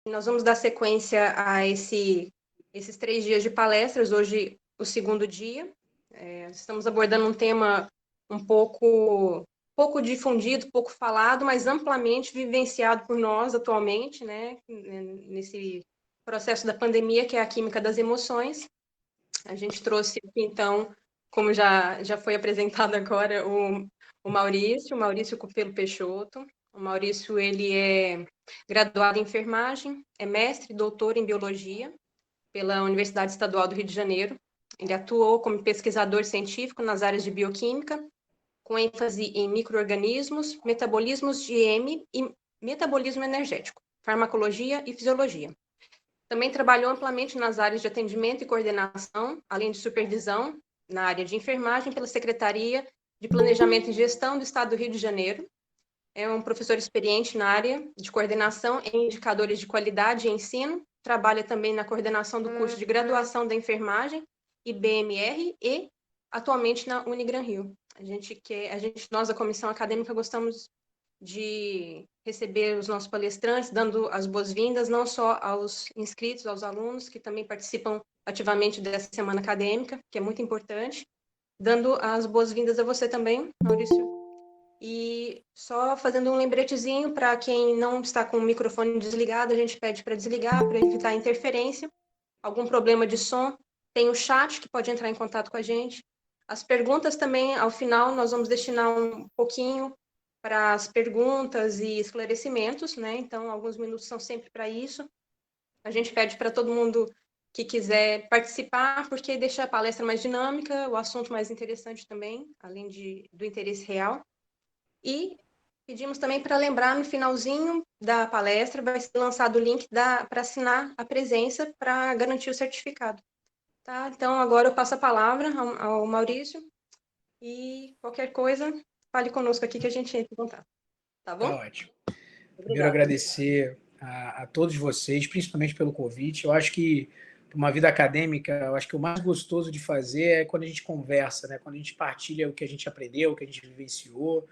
Nós vamos dar sequência a esses 3 dias de palestras, hoje o segundo dia. Estamos abordando um tema um pouco difundido, pouco falado, mas amplamente vivenciado por nós atualmente, né, nesse processo da pandemia, que é a química das emoções. A gente trouxe aqui, então, como já foi apresentado agora, o Maurício Cupelo Peixoto. O Maurício, ele é graduado em enfermagem, é mestre e doutor em biologia pela Universidade Estadual do Rio de Janeiro. Ele atuou como pesquisador científico nas áreas de bioquímica, com ênfase em micro-organismos, metabolismos de M e metabolismo energético, farmacologia e fisiologia. Também trabalhou amplamente nas áreas de atendimento e coordenação, além de supervisão na área de enfermagem pela Secretaria de Planejamento e Gestão do Estado do Rio de Janeiro. É um professor experiente na área de coordenação em indicadores de qualidade e ensino. Trabalha também na coordenação do curso de graduação da enfermagem e BMR e atualmente na Unigran Rio. Nós da comissão acadêmica gostamos de receber os nossos palestrantes, dando as boas-vindas não só aos inscritos, aos alunos que também participam ativamente dessa semana acadêmica, que é muito importante, dando as boas-vindas a você também, Maurício. E só fazendo um lembretezinho para quem não está com o microfone desligado, a gente pede para desligar, para evitar interferência. Algum problema de som, tem o chat que pode entrar em contato com a gente. As perguntas também, ao final, nós vamos destinar um pouquinho para as perguntas e esclarecimentos, né? Então, alguns minutos são sempre para isso. A gente pede para todo mundo que quiser participar, porque deixa a palestra mais dinâmica, o assunto mais interessante também, além do interesse real. E pedimos também para lembrar, no finalzinho da palestra, vai ser lançado o link para assinar a presença para garantir o certificado. Tá? Então, agora eu passo a palavra ao Maurício e qualquer coisa, fale conosco aqui que a gente entra em contato. Tá Tá bom? ótimo. Primeiro, Obrigada. agradecer a todos vocês, principalmente pelo convite. Eu acho que, para uma vida acadêmica, eu acho que o mais gostoso de fazer é quando a gente conversa, né? Quando a gente partilha o que a gente aprendeu, o que a gente vivenciou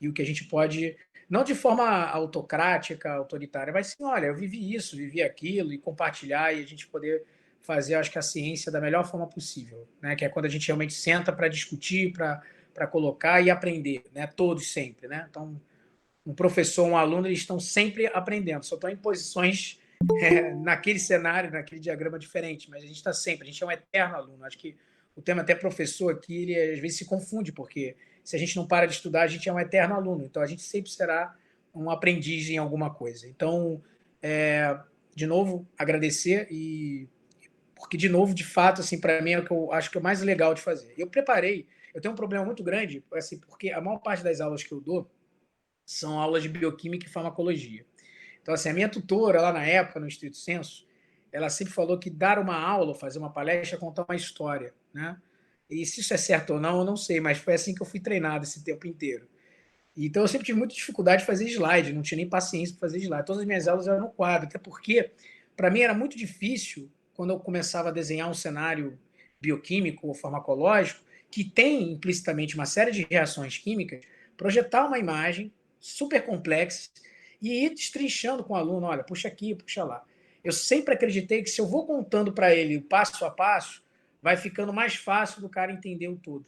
e o que a gente pode, não de forma autocrática, autoritária, mas sim, olha, eu vivi isso, vivi aquilo, e compartilhar e a gente poder fazer, acho que a ciência da melhor forma possível, né? Que é quando a gente realmente senta para discutir, para colocar e aprender, né? Todos sempre, né? Então, um professor, um aluno, eles estão sempre aprendendo, só estão em posições naquele cenário, naquele diagrama diferente, mas a gente está sempre, a gente é um eterno aluno. Acho que o tema até professor aqui, ele às vezes se confunde, porque se a gente não para de estudar, a gente é um eterno aluno, então a gente sempre será um aprendiz em alguma coisa. Então, de novo, agradecer porque, de novo, de fato, assim, para mim é o que eu acho que é o mais legal de fazer. Eu tenho um problema muito grande, assim, porque a maior parte das aulas que eu dou são aulas de bioquímica e farmacologia. Então, assim, a minha tutora lá na época, no Estrito Senso, ela sempre falou que dar uma aula, fazer uma palestra, é contar uma história, né? E se isso é certo ou não, eu não sei, mas foi assim que eu fui treinado esse tempo inteiro. Então, eu sempre tive muita dificuldade de fazer slide, não tinha nem paciência para fazer slide. Todas as minhas aulas eram no quadro, até porque, para mim, era muito difícil, quando eu começava a desenhar um cenário bioquímico ou farmacológico, que tem implicitamente uma série de reações químicas, projetar uma imagem super complexa e ir destrinchando com o aluno, olha, puxa aqui, puxa lá. Eu sempre acreditei que se eu vou contando para ele passo a passo, vai ficando mais fácil do cara entender o todo.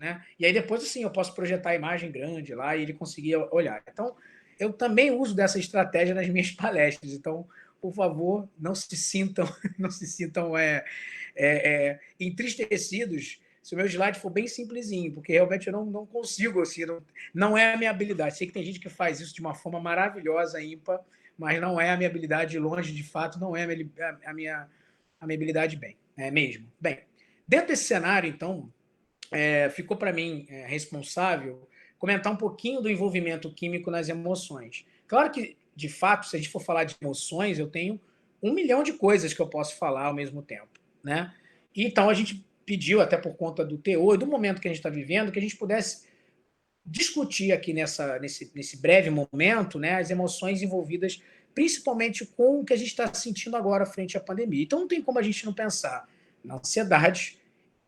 Né? E aí depois, assim, eu posso projetar a imagem grande lá e ele conseguir olhar. Então, eu também uso dessa estratégia nas minhas palestras. Então, por favor, não se sintam, não se sintam entristecidos se o meu slide for bem simplesinho, porque realmente eu não consigo, assim, não é a minha habilidade. Sei que tem gente que faz isso de uma forma maravilhosa, ímpar, mas não é a minha habilidade, longe, de fato, não é a minha habilidade bem, mesmo. Bem, dentro desse cenário, então, ficou para mim responsável comentar um pouquinho do envolvimento químico nas emoções. Claro que, de fato, se a gente for falar de emoções, eu tenho 1 milhão de coisas que eu posso falar ao mesmo tempo, né? E, então a gente pediu, até por conta do teor e do momento que a gente está vivendo, que a gente pudesse discutir aqui nesse breve momento, né, as emoções envolvidas principalmente com o que a gente está sentindo agora frente à pandemia. Então não tem como a gente não pensar na ansiedade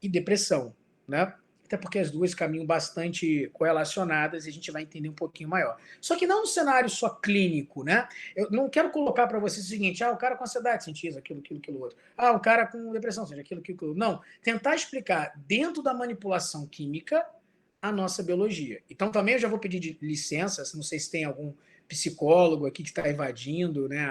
e depressão, né? até porque as duas caminham bastante correlacionadas e a gente vai entender um pouquinho maior. Só que não no cenário só clínico, né? Eu não quero colocar para você o seguinte, o cara com ansiedade sente isso, aquilo outro. O cara com depressão sente aquilo outro. Não, tentar explicar dentro da manipulação química a nossa biologia. Então também eu já vou pedir licença, não sei se tem algum psicólogo aqui que está invadindo, né,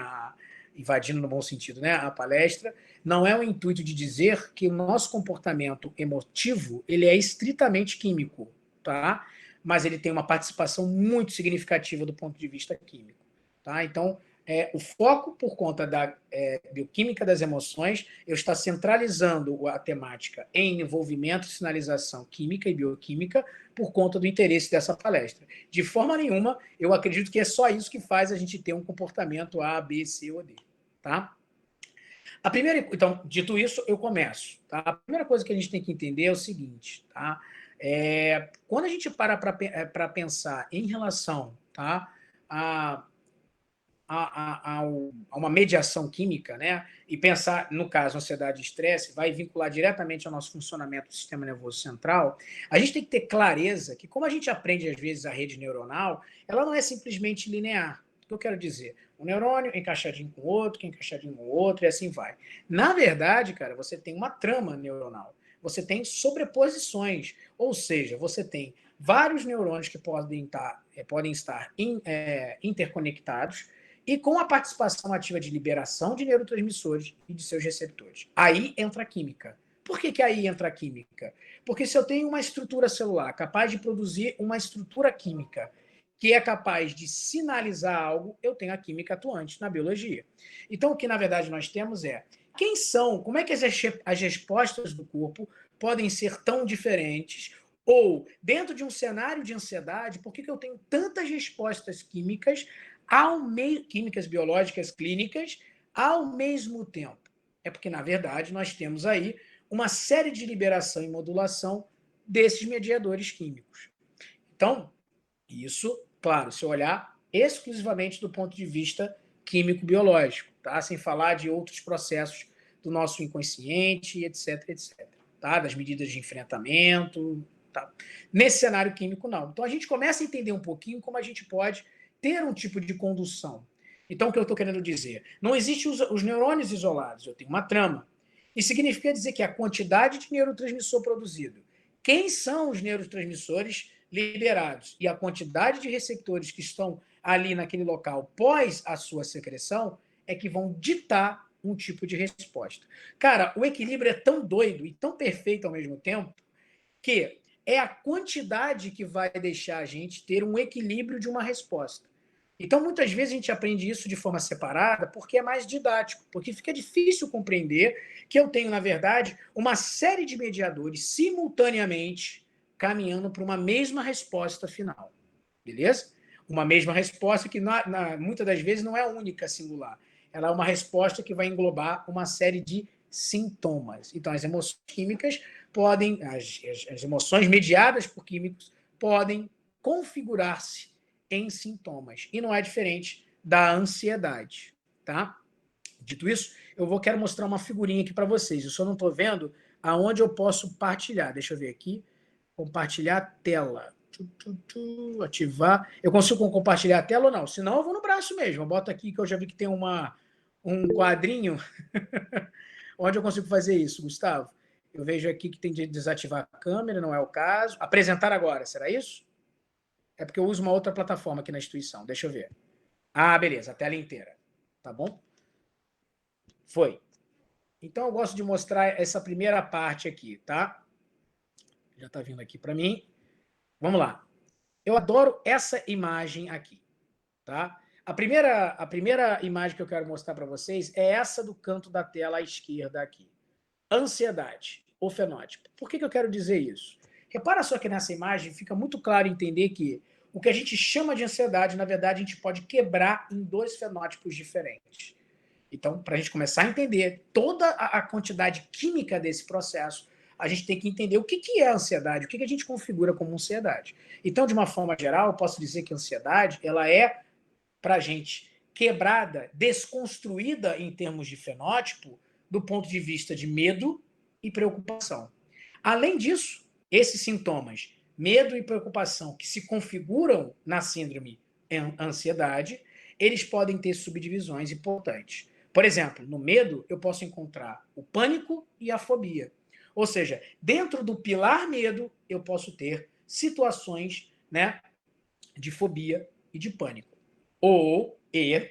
invadindo no bom sentido, né, a palestra. Não é o intuito de dizer que o nosso comportamento emotivo ele é estritamente químico, tá? Mas ele tem uma participação muito significativa do ponto de vista químico, tá? Então, o foco por conta da bioquímica das emoções, eu estou centralizando a temática em envolvimento, sinalização química e bioquímica por conta do interesse dessa palestra. De forma nenhuma, eu acredito que é só isso que faz a gente ter um comportamento A, B, C ou D, tá? Então, dito isso, eu começo. Tá? A primeira coisa que a gente tem que entender é o seguinte, tá? Quando a gente para pensar em relação, tá, a uma mediação química, né? E pensar, no caso, ansiedade e estresse, vai vincular diretamente ao nosso funcionamento do sistema nervoso central, a gente tem que ter clareza que, como a gente aprende, às vezes, a rede neuronal, ela não é simplesmente linear. O que eu quero dizer? Um neurônio encaixadinho com o outro, que é encaixadinho com o outro, e assim vai. Na verdade, cara, você tem uma trama neuronal. Você tem sobreposições, ou seja, você tem vários neurônios que podem estar interconectados, e com a participação ativa de liberação de neurotransmissores e de seus receptores. Aí entra a química. Por que aí entra a química? Porque se eu tenho uma estrutura celular capaz de produzir uma estrutura química que é capaz de sinalizar algo, eu tenho a química atuante na biologia. Então, o que na verdade nós temos como é que as respostas do corpo podem ser tão diferentes? Ou, dentro de um cenário de ansiedade, por que eu tenho tantas respostas químicas químicas, biológicas, clínicas, ao mesmo tempo? É porque, na verdade, nós temos aí uma série de liberação e modulação desses mediadores químicos. Então, isso, claro, se olhar exclusivamente do ponto de vista químico-biológico, tá? Sem falar de outros processos do nosso inconsciente, etc, etc. Tá? Das medidas de enfrentamento. Tá? Nesse cenário químico, não. Então, a gente começa a entender um pouquinho como a gente pode ter um tipo de condução. Então, o que eu estou querendo dizer? Não existem os neurônios isolados, eu tenho uma trama. Isso significa dizer que a quantidade de neurotransmissor produzido, quem são os neurotransmissores liberados e a quantidade de receptores que estão ali naquele local pós a sua secreção é que vão ditar um tipo de resposta. Cara, o equilíbrio é tão doido e tão perfeito ao mesmo tempo que é a quantidade que vai deixar a gente ter um equilíbrio de uma resposta. Então, muitas vezes a gente aprende isso de forma separada porque é mais didático, porque fica difícil compreender que eu tenho, na verdade, uma série de mediadores simultaneamente caminhando para uma mesma resposta final. Beleza? Uma mesma resposta que, muitas das vezes, não é única, singular. Ela é uma resposta que vai englobar uma série de sintomas. Então, as emoções químicas podem, as emoções mediadas por químicos podem configurar-se em sintomas. E não é diferente da ansiedade, tá? Dito isso, quero mostrar uma figurinha aqui para vocês. Eu só não estou vendo aonde eu posso partilhar. Deixa eu ver aqui. Compartilhar a tela. Ativar. Eu consigo compartilhar a tela ou não? Se não, eu vou no braço mesmo. Eu boto aqui que eu já vi que tem um quadrinho onde eu consigo fazer isso, Gustavo. Eu vejo aqui que tem de desativar a câmera, não é o caso. Apresentar agora, será isso? É porque eu uso uma outra plataforma aqui na instituição. Deixa eu ver. Beleza, a tela inteira. Tá bom? Foi. Então, eu gosto de mostrar essa primeira parte aqui, tá? Já tá vindo aqui para mim. Vamos lá. Eu adoro essa imagem aqui, tá? A primeira imagem que eu quero mostrar para vocês é essa do canto da tela à esquerda aqui. Ansiedade, ou fenótipo. Por que eu quero dizer isso? Repara só que nessa imagem fica muito claro entender que o que a gente chama de ansiedade, na verdade, a gente pode quebrar em dois fenótipos diferentes. Então, para a gente começar a entender toda a quantidade química desse processo, a gente tem que entender o que é ansiedade, o que a gente configura como ansiedade. Então, de uma forma geral, eu posso dizer que a ansiedade ela é, para a gente, quebrada, desconstruída em termos de fenótipo, do ponto de vista de medo e preocupação. Além disso, esses sintomas, medo e preocupação, que se configuram na síndrome ansiedade, eles podem ter subdivisões importantes. Por exemplo, no medo, eu posso encontrar o pânico e a fobia. Ou seja, dentro do pilar medo, eu posso ter situações, né, de fobia e de pânico.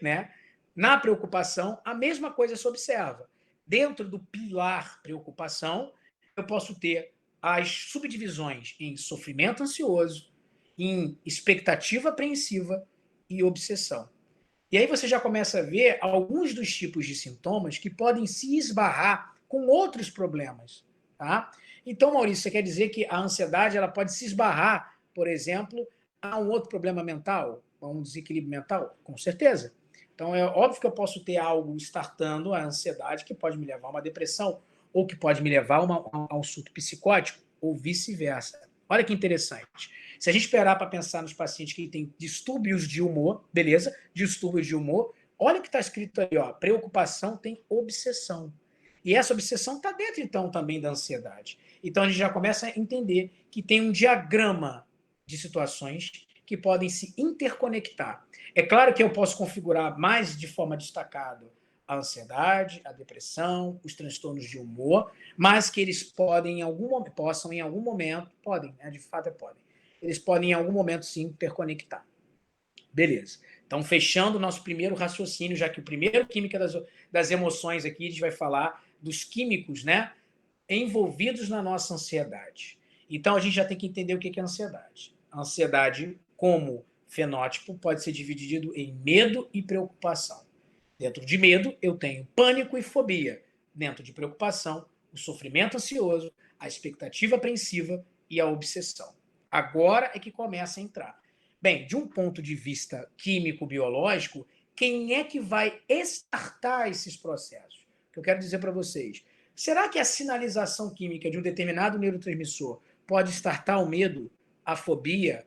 Né, na preocupação, a mesma coisa se observa. Dentro do pilar preocupação, eu posso ter as subdivisões em sofrimento ansioso, em expectativa apreensiva e obsessão. E aí você já começa a ver alguns dos tipos de sintomas que podem se esbarrar com outros problemas. Tá? Então, Maurício, você quer dizer que a ansiedade ela pode se esbarrar, por exemplo, a um outro problema mental, a um desequilíbrio mental? Com certeza. Então, é óbvio que eu posso ter algo startando a ansiedade que pode me levar a uma depressão, ou que pode me levar a um surto psicótico, ou vice-versa. Olha que interessante. Se a gente esperar para pensar nos pacientes que têm distúrbios de humor, beleza? Distúrbios de humor, olha o que está escrito ali, ó. Preocupação tem obsessão. E essa obsessão está dentro, então, também da ansiedade. Então, a gente já começa a entender que tem um diagrama de situações que podem se interconectar. É claro que eu posso configurar mais de forma destacada a ansiedade, a depressão, os transtornos de humor, mas que eles podem em algum momento, podem, né, de fato podem, eles podem em algum momento se interconectar. Beleza. Então, fechando o nosso primeiro raciocínio, já que o primeiro química das emoções aqui, a gente vai falar dos químicos, né, envolvidos na nossa ansiedade. Então, a gente já tem que entender o que é ansiedade. A ansiedade, como fenótipo, pode ser dividido em medo e preocupação. Dentro de medo, eu tenho pânico e fobia. Dentro de preocupação, o sofrimento ansioso, a expectativa apreensiva e a obsessão. Agora é que começa a entrar. Bem, de um ponto de vista químico-biológico, quem é que vai estartar esses processos? O que eu quero dizer para vocês. Será que a sinalização química de um determinado neurotransmissor pode estartar o medo, a fobia,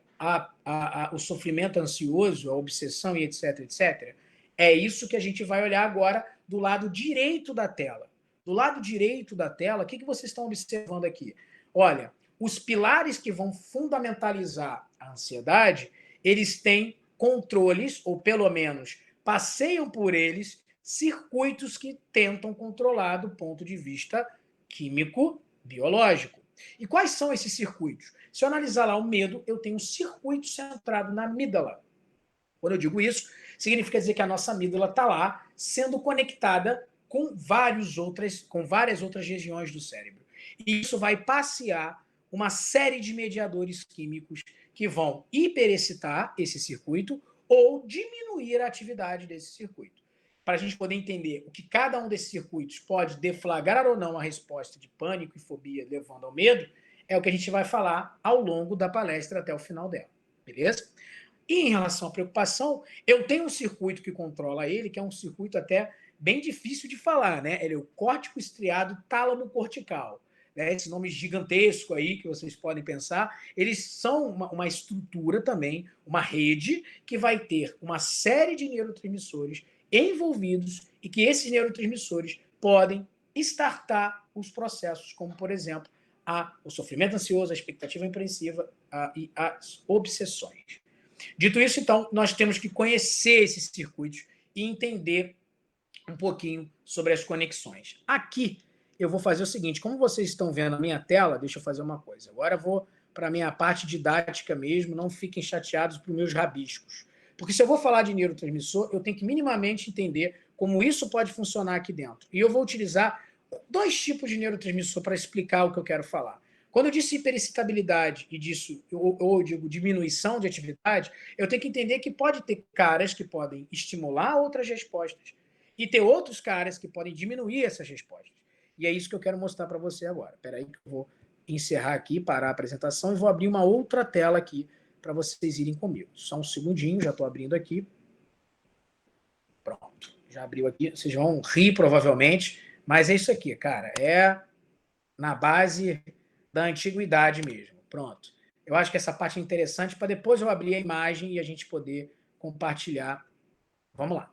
o sofrimento ansioso, a obsessão e etc, etc? É isso que a gente vai olhar agora do lado direito da tela. Do lado direito da tela, o que vocês estão observando aqui? Olha, os pilares que vão fundamentalizar a ansiedade, eles têm controles, ou pelo menos passeiam por eles, circuitos que tentam controlar do ponto de vista químico-biológico. E quais são esses circuitos? Se eu analisar lá o medo, eu tenho um circuito centrado na amígdala. Quando eu digo isso, significa dizer que a nossa amígdala está lá sendo conectada com várias outras regiões do cérebro. E isso vai passear uma série de mediadores químicos que vão hiperexcitar esse circuito ou diminuir a atividade desse circuito. Para a gente poder entender o que cada um desses circuitos pode deflagrar ou não a resposta de pânico e fobia levando ao medo, é o que a gente vai falar ao longo da palestra até o final dela. Beleza? E em relação à preocupação, eu tenho um circuito que controla ele, que é um circuito até bem difícil de falar, né? Ele é o córtico estriado tálamo cortical. Né? Esse nome gigantesco aí que vocês podem pensar, eles são uma estrutura também, uma rede que vai ter uma série de neurotransmissores envolvidos e que esses neurotransmissores podem startar os processos, como, por exemplo, o sofrimento ansioso, a expectativa apreensiva e as obsessões. Dito isso, então, nós temos que conhecer esses circuitos e entender um pouquinho sobre as conexões. Aqui, eu vou fazer o seguinte, como vocês estão vendo a minha tela, deixa eu fazer uma coisa. Agora eu vou para a minha parte didática mesmo, não fiquem chateados por meus rabiscos. Porque se eu vou falar de neurotransmissor, eu tenho que minimamente entender como isso pode funcionar aqui dentro. E eu vou utilizar dois tipos de neurotransmissor para explicar o que eu quero falar. Quando eu disse hiperexcitabilidade e disso, ou digo diminuição de atividade, eu tenho que entender que pode ter caras que podem estimular outras respostas e ter outros caras que podem diminuir essas respostas. E é isso que eu quero mostrar para você agora. Espera aí que eu vou encerrar aqui, parar a apresentação e vou abrir uma outra tela aqui para vocês irem comigo. Só um segundinho, já estou abrindo aqui. Pronto, já abriu aqui. Vocês vão rir provavelmente, mas é isso aqui, cara. É na base da antiguidade mesmo. Pronto. Eu acho que essa parte é interessante para depois eu abrir a imagem e a gente poder compartilhar. Vamos lá.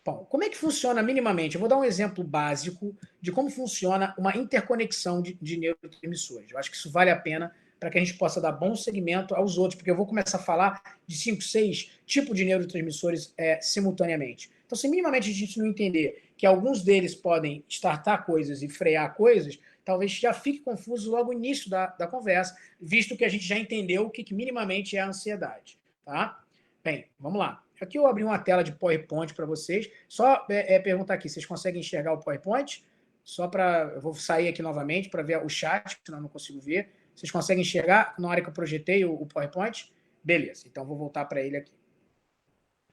Bom, como é que funciona minimamente? Eu vou dar um exemplo básico de como funciona uma interconexão de neurotransmissores. Eu acho que isso vale a pena para que a gente possa dar bom segmento aos outros, porque eu vou começar a falar de 5, 6 tipos de neurotransmissores simultaneamente. Então, se minimamente a gente não entender que alguns deles podem startar coisas e frear coisas, talvez já fique confuso logo no início da conversa, visto que a gente já entendeu o que minimamente é a ansiedade. Tá? Bem, vamos lá. Aqui eu abri uma tela de PowerPoint para vocês. Só perguntar aqui, vocês conseguem enxergar o PowerPoint? Só para... Eu vou sair aqui novamente para ver o chat, senão eu não consigo ver. Vocês conseguem enxergar na hora que eu projetei o PowerPoint? Beleza, então vou voltar para ele aqui.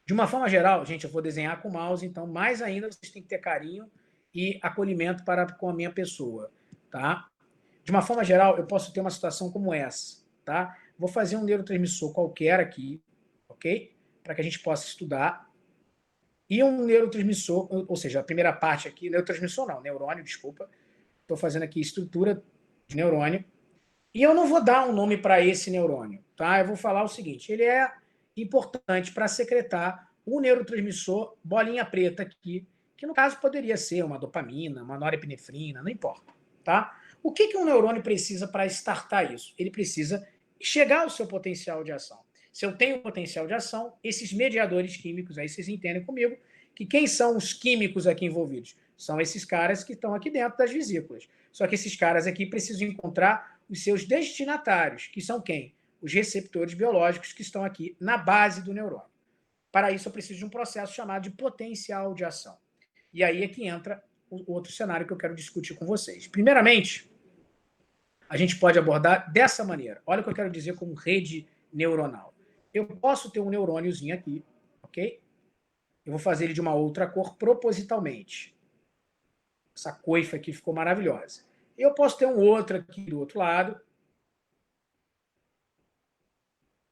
De uma forma geral, gente, eu vou desenhar com o mouse, então mais ainda vocês têm que ter carinho e acolhimento com a minha pessoa, tá? De uma forma geral, eu posso ter uma situação como essa, tá? Vou fazer um neurotransmissor qualquer aqui, ok? Para que a gente possa estudar. E um neurotransmissor, ou seja, a primeira parte aqui, neurotransmissor não, neurônio, desculpa. Estou fazendo aqui estrutura de neurônio. E eu não vou dar um nome para esse neurônio, tá? Eu vou falar o seguinte, ele é importante para secretar o neurotransmissor bolinha preta aqui, que no caso poderia ser uma dopamina, uma norepinefrina, não importa, tá? O que um neurônio precisa para startar isso? Ele precisa chegar ao seu potencial de ação. Se eu tenho potencial de ação, esses mediadores químicos, aí vocês entendem comigo, que quem são os químicos aqui envolvidos? São esses caras que estão aqui dentro das vesículas. Só que esses caras aqui precisam encontrar os seus destinatários, que são quem? Os receptores biológicos que estão aqui na base do neurônio. Para isso, eu preciso de um processo chamado de potencial de ação. E aí é que entra o outro cenário que eu quero discutir com vocês. Primeiramente, a gente pode abordar dessa maneira. Olha o que eu quero dizer como rede neuronal. Eu posso ter um neurôniozinho aqui, ok? Eu vou fazer ele de uma outra cor propositalmente. Essa coifa aqui ficou maravilhosa. Eu posso ter um outro aqui do outro lado,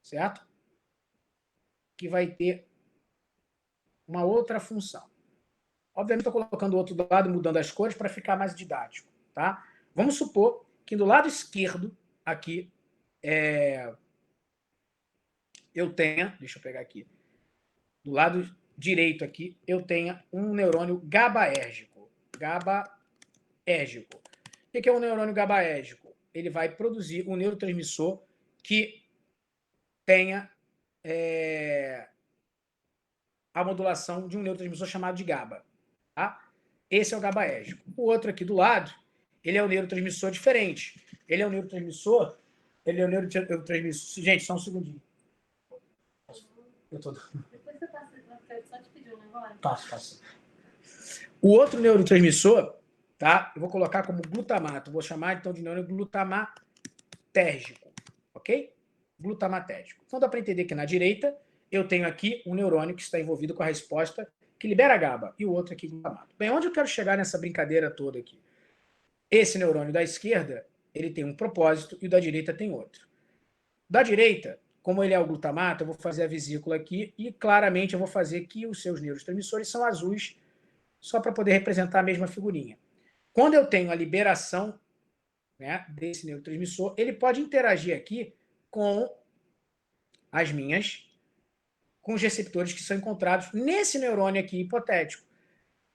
certo? Que vai ter uma outra função. Obviamente, estou colocando o outro lado, mudando as cores para ficar mais didático, tá? Vamos supor que do lado esquerdo, aqui, eu tenha, deixa eu pegar aqui, do lado direito aqui, eu tenha um neurônio GABAérgico. GABAérgico. O que é um neurônio GABAérgico? Ele vai produzir um neurotransmissor que tenha a modulação de um neurotransmissor chamado de GABA. Tá? Esse é o GABAérgico. O outro aqui do lado, ele é um neurotransmissor diferente. Ele é um neurotransmissor. Gente, só um segundinho. Eu tô... Depois você passa, só te pedir um negócio. Passo. O outro neurotransmissor, tá? Eu vou colocar como glutamato. Vou chamar então de neurônio glutamatérgico. Ok? Glutamatérgico. Então dá para entender que na direita eu tenho aqui um neurônio que está envolvido com a resposta que libera GABA e o outro aqui glutamato. Bem, onde eu quero chegar nessa brincadeira toda aqui? Esse neurônio da esquerda, ele tem um propósito e o da direita tem outro. Da direita, como ele é o glutamato, eu vou fazer a vesícula aqui e claramente eu vou fazer que os seus neurotransmissores são azuis, só para poder representar a mesma figurinha. Quando eu tenho a liberação, né, desse neurotransmissor, ele pode interagir aqui com com os receptores que são encontrados nesse neurônio aqui hipotético.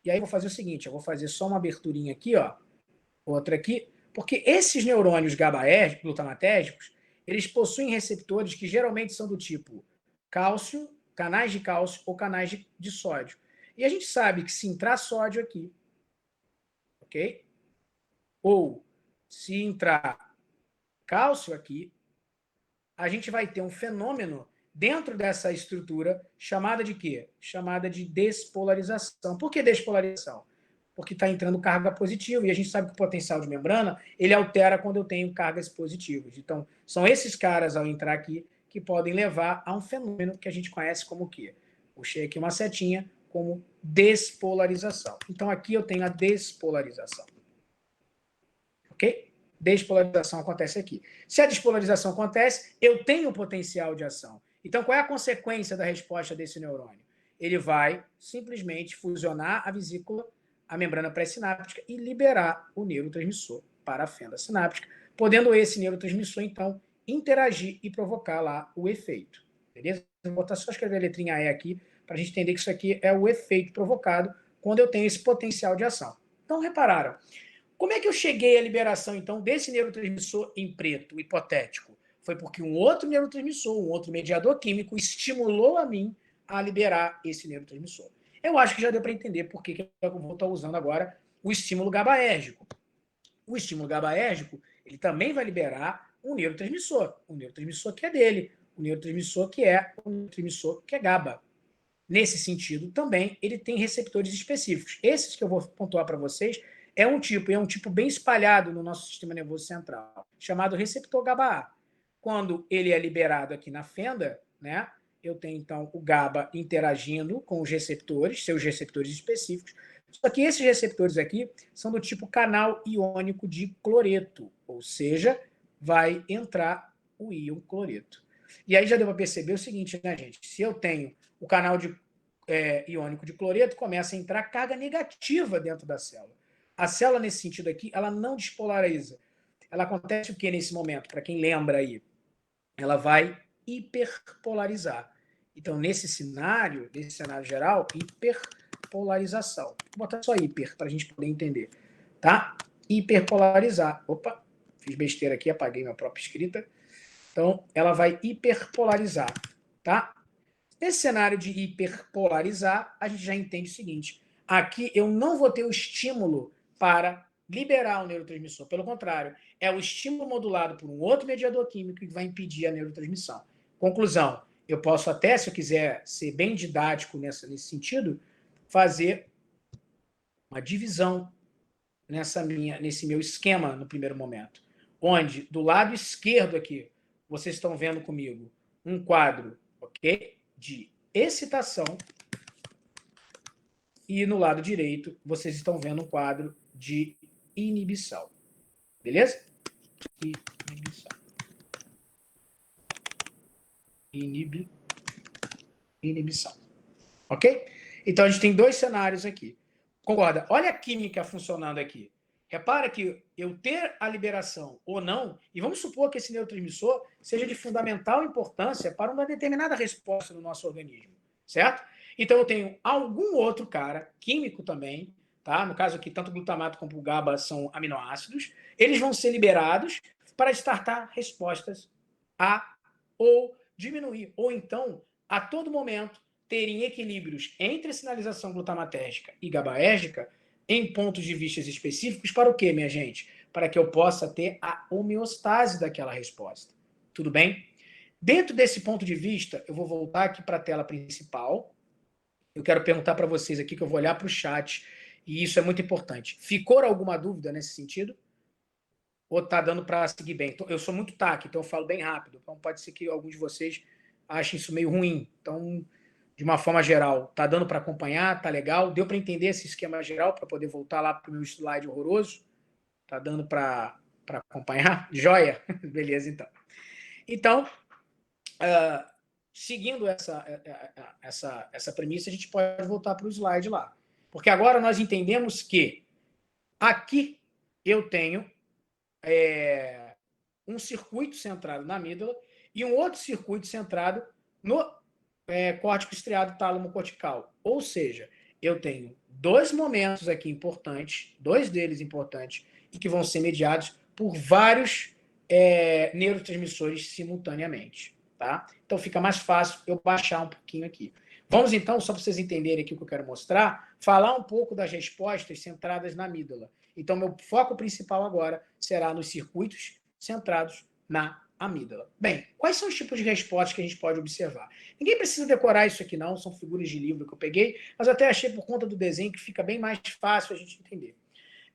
E aí eu vou fazer o seguinte, eu vou fazer só uma aberturinha aqui, ó, outra aqui, porque esses neurônios GABAérgicos, glutamatérgicos, eles possuem receptores que geralmente são do tipo cálcio, canais de cálcio ou canais de sódio. E a gente sabe que se entrar sódio aqui, ok? Ou se entrar cálcio aqui, a gente vai ter um fenômeno dentro dessa estrutura chamada de quê? Chamada de despolarização. Por que despolarização? Porque está entrando carga positiva, e a gente sabe que o potencial de membrana, ele altera quando eu tenho cargas positivas. Então, são esses caras, ao entrar aqui, que podem levar a um fenômeno que a gente conhece como o quê? Puxei aqui uma setinha, como despolarização. Então, aqui eu tenho a despolarização. Ok? Despolarização acontece aqui. Se a despolarização acontece, eu tenho potencial de ação. Então, qual é a consequência da resposta desse neurônio? Ele vai simplesmente fusionar a vesícula, a membrana pré-sináptica e liberar o neurotransmissor para a fenda sináptica, podendo esse neurotransmissor, então, interagir e provocar lá o efeito. Beleza? Vou botar só escrever a letrinha E aqui, para a gente entender que isso aqui é o efeito provocado quando eu tenho esse potencial de ação. Então, repararam, Como é que eu cheguei à liberação, então, desse neurotransmissor em preto, hipotético? Foi porque um outro neurotransmissor, um outro mediador químico, estimulou a mim a liberar esse neurotransmissor. Eu acho que já deu para entender por que eu vou estar usando agora o estímulo GABAérgico. O estímulo GABAérgico, ele também vai liberar um neurotransmissor que é dele, o neurotransmissor que é GABA. Nesse sentido, também, ele tem receptores específicos. Esses que eu vou pontuar para vocês é um tipo bem espalhado no nosso sistema nervoso central, chamado receptor GABA-A. Quando ele é liberado aqui na fenda, né, eu tenho, então, o GABA interagindo com os receptores, seus receptores específicos. Só que esses receptores aqui são do tipo canal iônico de cloreto, ou seja, vai entrar o íon cloreto. E aí já deu para perceber o seguinte, né, gente? Se eu tenho o canal iônico de cloreto, começa a entrar carga negativa dentro da célula. A célula, nesse sentido aqui, ela não despolariza. Ela acontece o que nesse momento? Para quem lembra aí, ela vai hiperpolarizar. Então, nesse cenário geral, hiperpolarização. Vou botar só hiper, para a gente poder entender. Tá? Hiperpolarizar. Opa, fiz besteira aqui, apaguei minha própria escrita. Então, ela vai hiperpolarizar. Tá? Nesse cenário de hiperpolarizar, a gente já entende o seguinte. Aqui eu não vou ter o estímulo para liberar o neurotransmissor. Pelo contrário, é o estímulo modulado por um outro mediador químico que vai impedir a neurotransmissão. Conclusão, eu posso até, se eu quiser ser bem didático nesse sentido, fazer uma divisão nesse meu esquema no primeiro momento. Onde, do lado esquerdo aqui, vocês estão vendo comigo um quadro, ok? De excitação, e no lado direito vocês estão vendo um quadro de inibição. Beleza? Inibição. Ok? Então a gente tem dois cenários aqui. Concorda? Olha a química funcionando aqui. Repara que eu ter a liberação ou não, e vamos supor que esse neurotransmissor seja de fundamental importância para uma determinada resposta do nosso organismo, certo? Então eu tenho algum outro cara, químico também, tá? No caso aqui, tanto o glutamato como o GABA são aminoácidos, eles vão ser liberados para startar respostas a ou diminuir, ou então, a todo momento, terem equilíbrios entre a sinalização glutamatérgica e GABAérgica em pontos de vista específicos para o quê, minha gente? Para que eu possa ter a homeostase daquela resposta. Tudo bem? Dentro desse ponto de vista, eu vou voltar aqui para a tela principal. Eu quero perguntar para vocês aqui, que eu vou olhar para o chat, e isso é muito importante. Ficou alguma dúvida nesse sentido? Ou está dando para seguir bem? Eu sou muito TAC, então eu falo bem rápido. Então pode ser que alguns de vocês achem isso meio ruim. Então, de uma forma geral, tá dando para acompanhar, tá legal? Deu para entender esse esquema geral para poder voltar lá para o meu slide horroroso? Tá dando para acompanhar? Joia? Beleza, então. Então, seguindo essa premissa, a gente pode voltar para o slide lá. Porque agora nós entendemos que aqui eu tenho um circuito centrado na amígdala e um outro circuito centrado no córtex estriado tálamo cortical. Ou seja, eu tenho dois momentos aqui importantes, dois deles importantes, e que vão ser mediados por vários neurotransmissores simultaneamente. Tá? Então fica mais fácil eu baixar um pouquinho aqui. Vamos então, só para vocês entenderem aqui o que eu quero mostrar, falar um pouco das respostas centradas na amígdala. Então, meu foco principal agora será nos circuitos centrados na amígdala. Bem, quais são os tipos de respostas que a gente pode observar? Ninguém precisa decorar isso aqui não, são figuras de livro que eu peguei, mas até achei por conta do desenho que fica bem mais fácil a gente entender.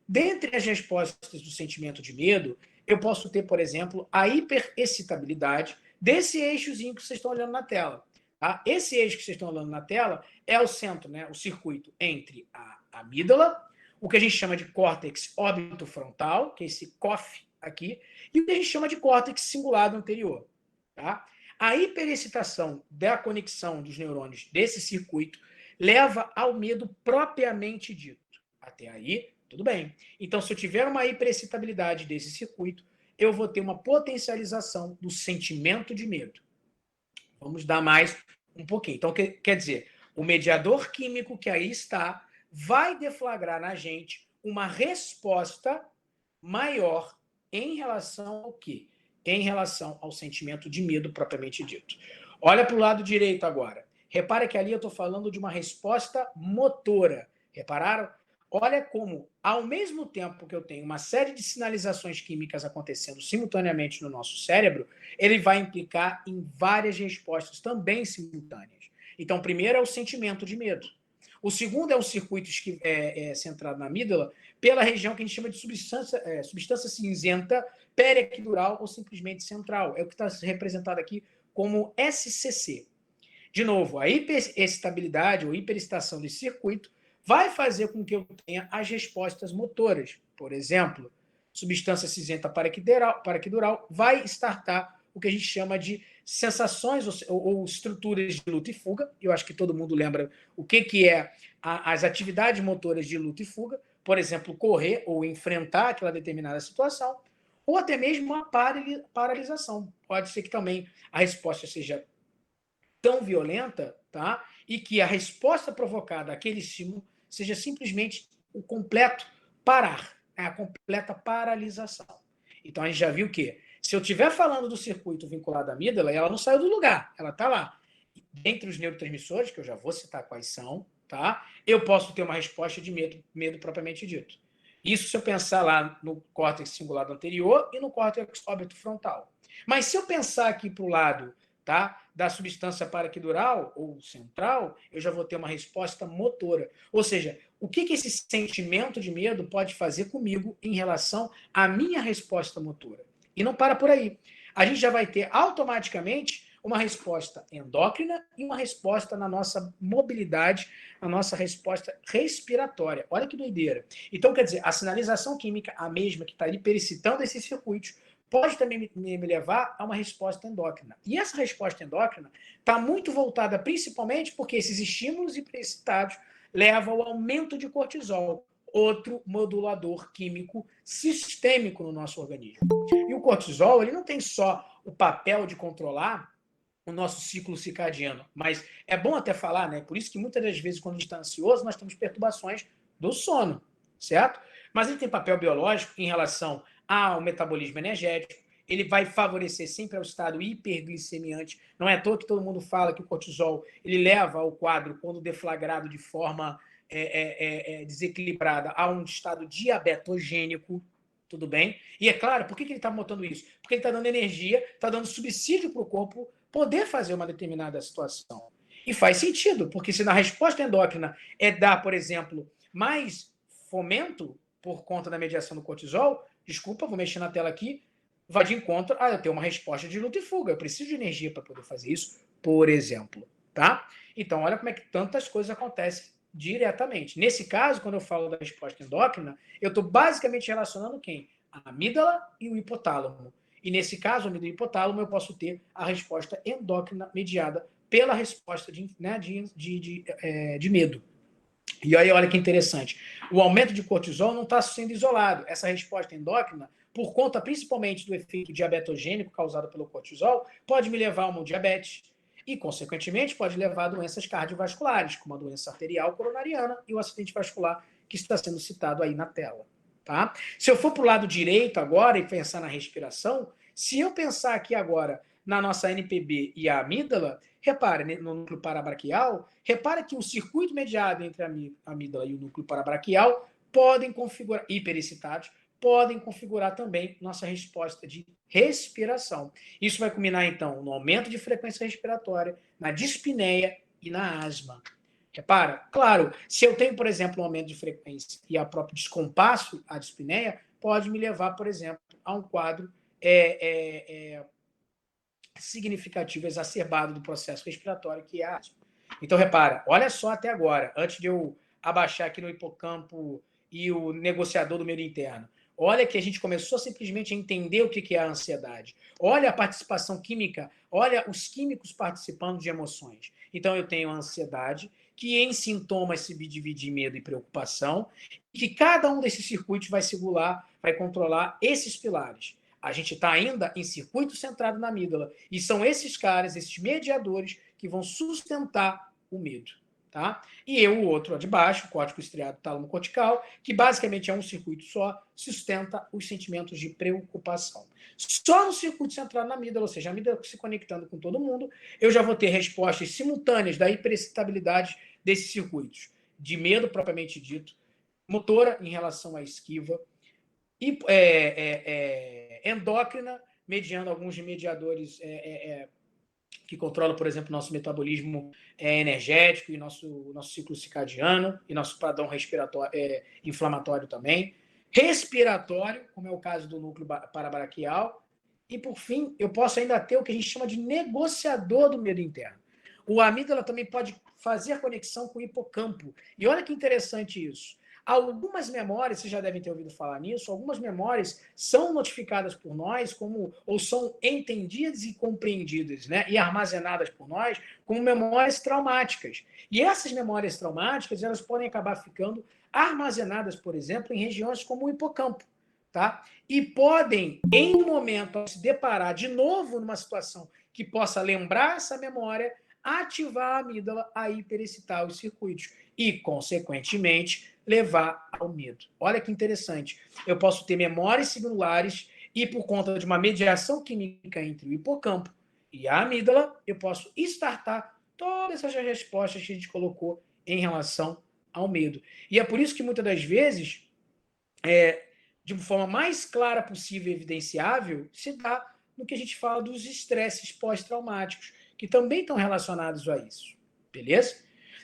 Dentre as respostas do sentimento de medo, eu posso ter, por exemplo, a hiperexcitabilidade desse eixozinho que vocês estão olhando na tela. Tá? Esse eixo que vocês estão olhando na tela é o centro, né, o circuito entre a amígdala, o que a gente chama de córtex órbito-frontal, que é esse COF aqui, e o que a gente chama de córtex cingulado anterior. Tá? A hiperexcitação da conexão dos neurônios desse circuito leva ao medo propriamente dito. Até aí, tudo bem. Então, se eu tiver uma hiperexcitabilidade desse circuito, eu vou ter uma potencialização do sentimento de medo. Vamos dar mais um pouquinho. Então, quer dizer, o mediador químico que aí está vai deflagrar na gente uma resposta maior em relação ao quê? Em relação ao sentimento de medo propriamente dito. Olha para o lado direito agora. Repara que ali eu estou falando de uma resposta motora. Repararam? Olha como, ao mesmo tempo que eu tenho uma série de sinalizações químicas acontecendo simultaneamente no nosso cérebro, ele vai implicar em várias respostas também simultâneas. Então, primeiro é o sentimento de medo. O segundo é um circuito centrado na amígdala pela região que a gente chama de substância cinzenta periaquidural ou simplesmente central. É o que está representado aqui como SCC. De novo, a hiperestabilidade ou hiperestação desse circuito vai fazer com que eu tenha as respostas motoras. Por exemplo, substância cinzenta paraquidural vai startar o que a gente chama de sensações ou estruturas de luta e fuga. Eu acho que todo mundo lembra o que é as atividades motoras de luta e fuga. Por exemplo, correr ou enfrentar aquela determinada situação, ou até mesmo a paralisação. Pode ser que também a resposta seja tão violenta, tá? E que a resposta provocada àquele estímulo seja simplesmente o completo parar, a completa paralisação. Então a gente já viu que, se eu estiver falando do circuito vinculado à amígdala, ela não saiu do lugar, ela está lá. Dentre os neurotransmissores, que eu já vou citar quais são, tá? Eu posso ter uma resposta de medo propriamente dito. Isso se eu pensar lá no córtex cingulado anterior e no córtex órbito-frontal. Mas se eu pensar aqui para o lado, tá, da substância paraquidural ou central, eu já vou ter uma resposta motora. Ou seja, o que esse sentimento de medo pode fazer comigo em relação à minha resposta motora? E não para por aí. A gente já vai ter automaticamente uma resposta endócrina e uma resposta na nossa mobilidade, na nossa resposta respiratória. Olha que doideira. Então, quer dizer, a sinalização química, a mesma que está ali pericitando esses circuitos, pode também me levar a uma resposta endócrina. E essa resposta endócrina está muito voltada principalmente porque esses estímulos imprecitados levam ao aumento de cortisol, outro modulador químico sistêmico no nosso organismo. E o cortisol, ele não tem só o papel de controlar o nosso ciclo circadiano, mas é bom até falar, né? Por isso que muitas das vezes, quando a gente está ansioso, nós temos perturbações do sono, certo? Mas ele tem papel biológico em relação ao metabolismo energético, ele vai favorecer sempre ao estado hiperglicemiante. Não é à toa que todo mundo fala que o cortisol ele leva ao quadro, quando deflagrado de forma desequilibrada, a um estado diabetogênico, tudo bem? E é claro, por que ele está botando isso? Porque ele está dando energia, está dando subsídio para o corpo poder fazer uma determinada situação. E faz sentido, porque se na resposta endócrina dar, por exemplo, mais fomento por conta da mediação do cortisol, desculpa, vou mexer na tela aqui, vai de encontro a eu ter uma resposta de luta e fuga. Eu preciso de energia para poder fazer isso, por exemplo. Tá? Então, olha como é que tantas coisas acontecem diretamente. Nesse caso, quando eu falo da resposta endócrina, eu estou basicamente relacionando quem? A amígdala e o hipotálamo. E nesse caso, a amígdala e o hipotálamo, eu posso ter a resposta endócrina mediada pela resposta de medo. E aí, olha que interessante. O aumento de cortisol não está sendo isolado. Essa resposta endócrina, por conta principalmente do efeito diabetogênico causado pelo cortisol, pode me levar a uma diabetes e, consequentemente, pode levar a doenças cardiovasculares, como a doença arterial coronariana e o acidente vascular que está sendo citado aí na tela. Tá? Se eu for para o lado direito agora e pensar na respiração, se eu pensar aqui agora na nossa NPB e a amígdala, repare, no núcleo parabraquial, repara que o circuito mediado entre a amígdala e o núcleo parabraquial podem configurar, hiperexcitados, podem configurar também nossa resposta de respiração. Isso vai culminar, então, no aumento de frequência respiratória, na dispneia e na asma. Repara, claro, se eu tenho, por exemplo, um aumento de frequência e a próprio descompasso, a dispneia, pode me levar, por exemplo, a um quadro significativo, exacerbado do processo respiratório, que é a asma. Então, repara, olha só até agora, antes de eu abaixar aqui no hipocampo e o negociador do medo interno. Olha que a gente começou simplesmente a entender o que é a ansiedade. Olha a participação química, olha os químicos participando de emoções. Então, eu tenho a ansiedade, que em sintomas se divide em medo e preocupação, e que cada um desses circuitos vai segurar, vai controlar esses pilares. A gente está ainda em circuito centrado na amígdala. E são esses caras, esses mediadores, que vão sustentar o medo. tá? E o outro de baixo, o córtico estriado tálamo cortical, que basicamente é um circuito só, sustenta os sentimentos de preocupação. Só no circuito central na amígdala, ou seja, a amígdala se conectando com todo mundo, eu já vou ter respostas simultâneas da hiperexcitabilidade desses circuitos, de medo propriamente dito, motora em relação à esquiva, e endócrina, mediando alguns mediadores que controlam, por exemplo, nosso metabolismo energético e nosso ciclo circadiano e nosso padrão respiratório, inflamatório também. Respiratório, como é o caso do núcleo parabraquial. E, por fim, eu posso ainda ter o que a gente chama de negociador do medo interno. O amígdala também pode fazer conexão com o hipocampo. E olha que interessante isso. Algumas memórias, vocês já devem ter ouvido falar nisso, algumas memórias são notificadas por nós ou são entendidas e compreendidas, né, e armazenadas por nós como memórias traumáticas. E essas memórias traumáticas, elas podem acabar ficando armazenadas, por exemplo, em regiões como o hipocampo, tá? E podem, em um momento, se deparar de novo numa situação que possa lembrar essa memória, ativar a amígdala a hiperexcitar os circuitos e, consequentemente, levar ao medo. Olha que interessante. Eu posso ter memórias singulares e, por conta de uma mediação química entre o hipocampo e a amígdala, eu posso startar todas essas respostas que a gente colocou em relação ao medo. E é por isso que, muitas das vezes, de forma mais clara possível e evidenciável, se dá no que a gente fala dos estresses pós-traumáticos, que também estão relacionados a isso. Beleza?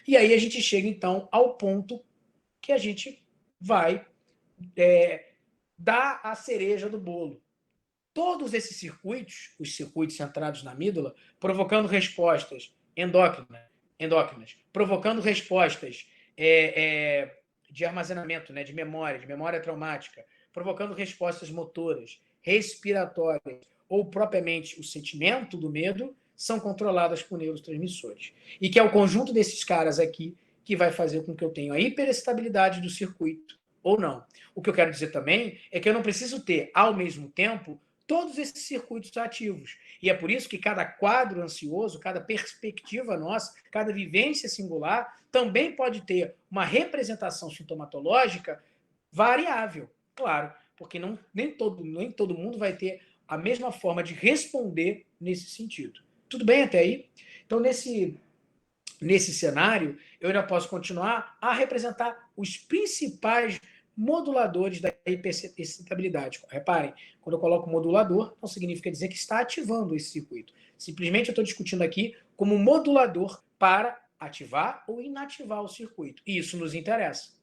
E aí a gente chega, então, ao ponto que a gente vai dar a cereja do bolo. Todos esses circuitos, os circuitos centrados na amígdala, provocando respostas endócrinas, provocando respostas de armazenamento, né, de memória traumática, provocando respostas motoras, respiratórias, ou propriamente o sentimento do medo, são controladas por neurotransmissores. E que é o conjunto desses caras aqui que vai fazer com que eu tenha a hiperestabilidade do circuito ou não. O que eu quero dizer também é que eu não preciso ter, ao mesmo tempo, todos esses circuitos ativos. E é por isso que cada quadro ansioso, cada perspectiva nossa, cada vivência singular, também pode ter uma representação sintomatológica variável. Claro, porque nem todo mundo vai ter a mesma forma de responder nesse sentido. Tudo bem até aí? Então, nesse cenário, eu ainda posso continuar a representar os principais moduladores da hiperexcitabilidade. Reparem, quando eu coloco modulador, não significa dizer que está ativando esse circuito. Simplesmente eu estou discutindo aqui como modulador para ativar ou inativar o circuito. E isso nos interessa.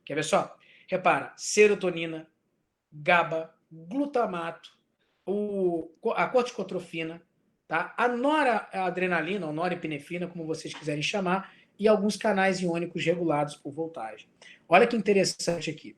Quer ver só? Repara, serotonina, GABA, glutamato, a corticotrofina, tá? A noradrenalina, ou norepinefrina, como vocês quiserem chamar, e alguns canais iônicos regulados por voltagem. Olha que interessante aqui.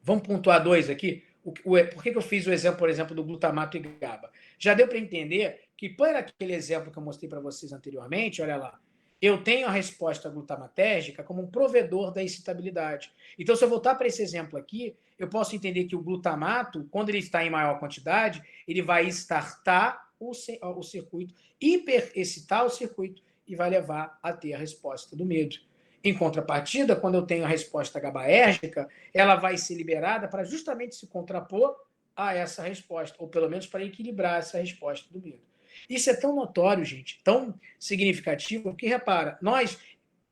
Vamos pontuar dois aqui. Por que eu fiz o exemplo, por exemplo, do glutamato e GABA? Já deu para entender que, por aquele exemplo que eu mostrei para vocês anteriormente, olha lá, eu tenho a resposta glutamatérgica como um provedor da excitabilidade. Então, se eu voltar para esse exemplo aqui, eu posso entender que o glutamato, quando ele está em maior quantidade, ele vai startar o circuito, hiperexcitar o circuito e vai levar a ter a resposta do medo. Em contrapartida, quando eu tenho a resposta GABAérgica, ela vai ser liberada para justamente se contrapor a essa resposta, ou pelo menos para equilibrar essa resposta do medo. Isso é tão notório, gente, tão significativo, que, repara, nós,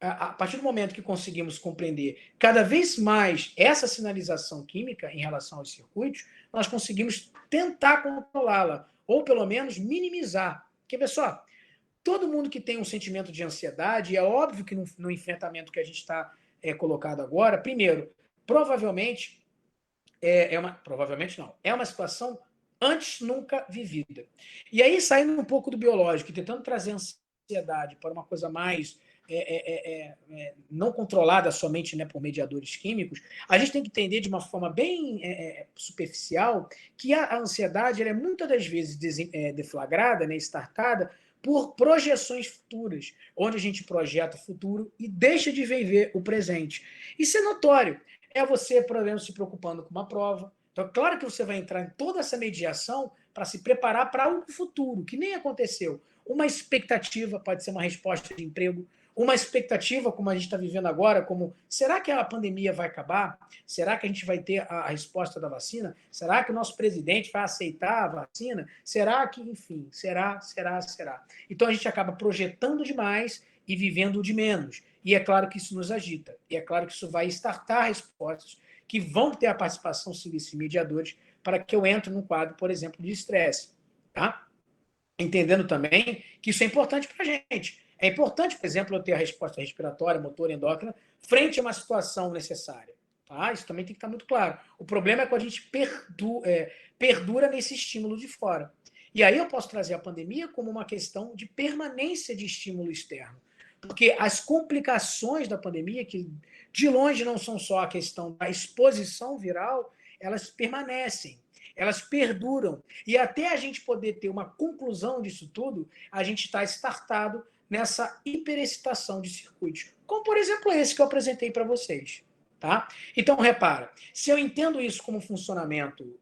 a partir do momento que conseguimos compreender cada vez mais essa sinalização química em relação aos circuitos, nós conseguimos tentar controlá-la, ou pelo menos minimizar. Porque, pessoal, todo mundo que tem um sentimento de ansiedade, é óbvio que no enfrentamento que a gente está colocado agora, primeiro, provavelmente é uma situação antes nunca vivida. E aí, saindo um pouco do biológico e tentando trazer a ansiedade para uma coisa mais não controlada somente, né, por mediadores químicos, a gente tem que entender de uma forma bem superficial que a ansiedade ela é muitas das vezes deflagrada, né, startada, por projeções futuras, onde a gente projeta o futuro e deixa de viver o presente. Isso é notório. É você, por exemplo, se preocupando com uma prova. Então, claro que você vai entrar em toda essa mediação para se preparar para algo futuro, que nem aconteceu. Uma expectativa pode ser uma resposta de emprego, uma expectativa como a gente está vivendo agora, como será que a pandemia vai acabar? Será que a gente vai ter a resposta da vacina? Será que o nosso presidente vai aceitar a vacina? Será que, enfim, será? Então a gente acaba projetando demais e vivendo de menos. E é claro que isso nos agita. E é claro que isso vai startar respostas que vão ter a participação sim desses mediadores para que eu entre num quadro, por exemplo, de estresse. Tá? Entendendo também que isso é importante para a gente. É importante, por exemplo, eu ter a resposta respiratória, motor, endócrina, frente a uma situação necessária. Tá? Isso também tem que estar muito claro. O problema é quando a gente perdura nesse estímulo de fora. E aí eu posso trazer a pandemia como uma questão de permanência de estímulo externo. Porque as complicações da pandemia, que de longe não são só a questão da exposição viral, elas permanecem, elas perduram. E até a gente poder ter uma conclusão disso tudo, a gente está startado nessa hiperexcitação de circuitos. Como, por exemplo, esse que eu apresentei para vocês. Tá? Então, repara, se eu entendo isso como funcionamento,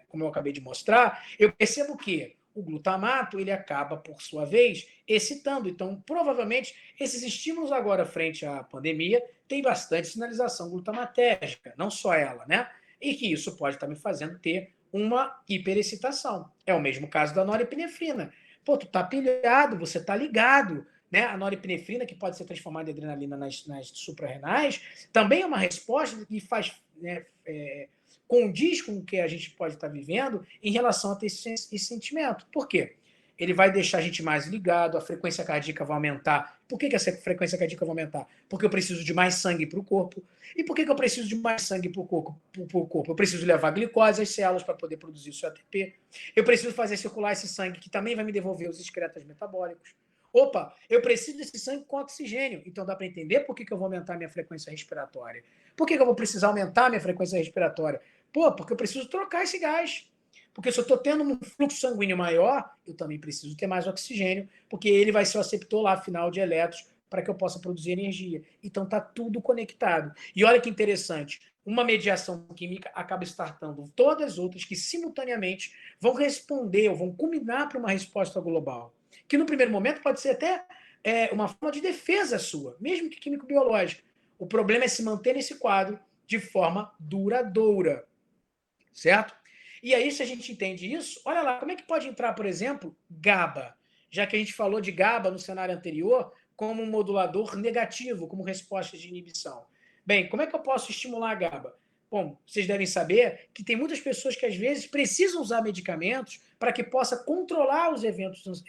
como eu acabei de mostrar, eu percebo que o glutamato ele acaba, por sua vez, excitando. Então, provavelmente, esses estímulos agora frente à pandemia têm bastante sinalização glutamatérgica, não só ela, né? E que isso pode estar me fazendo ter uma hiperexcitação. É o mesmo caso da norepinefrina. Pô, tu tá pilhado, você tá ligado, né? A norepinefrina, que pode ser transformada em adrenalina nas suprarrenais, também é uma resposta que faz, né, condiz com o que a gente pode estar vivendo em relação a ter esse sentimento. Por quê? Ele vai deixar a gente mais ligado, a frequência cardíaca vai aumentar. Por que essa frequência cardíaca vai aumentar? Porque eu preciso de mais sangue para o corpo. E por que eu preciso de mais sangue para o corpo? Eu preciso levar glicose às células para poder produzir o seu ATP. Eu preciso fazer circular esse sangue, que também vai me devolver os excretas metabólicos. Opa, eu preciso desse sangue com oxigênio. Então dá para entender por que eu vou aumentar minha frequência respiratória. Por que eu vou precisar aumentar minha frequência respiratória? Pô, porque eu preciso trocar esse gás. Porque se eu estou tendo um fluxo sanguíneo maior, eu também preciso ter mais oxigênio, porque ele vai ser o receptor lá final de elétrons para que eu possa produzir energia. Então está tudo conectado. E olha que interessante, uma mediação química acaba startando todas as outras que simultaneamente vão responder ou vão culminar para uma resposta global. Que no primeiro momento pode ser até uma forma de defesa sua, mesmo que químico-biológica. O problema é se manter nesse quadro de forma duradoura. Certo? E aí, se a gente entende isso, olha lá, como é que pode entrar, por exemplo, GABA? Já que a gente falou de GABA no cenário anterior como um modulador negativo, como resposta de inibição. Bem, como é que eu posso estimular a GABA? Bom, vocês devem saber que tem muitas pessoas que às vezes precisam usar medicamentos para que possa controlar os eventos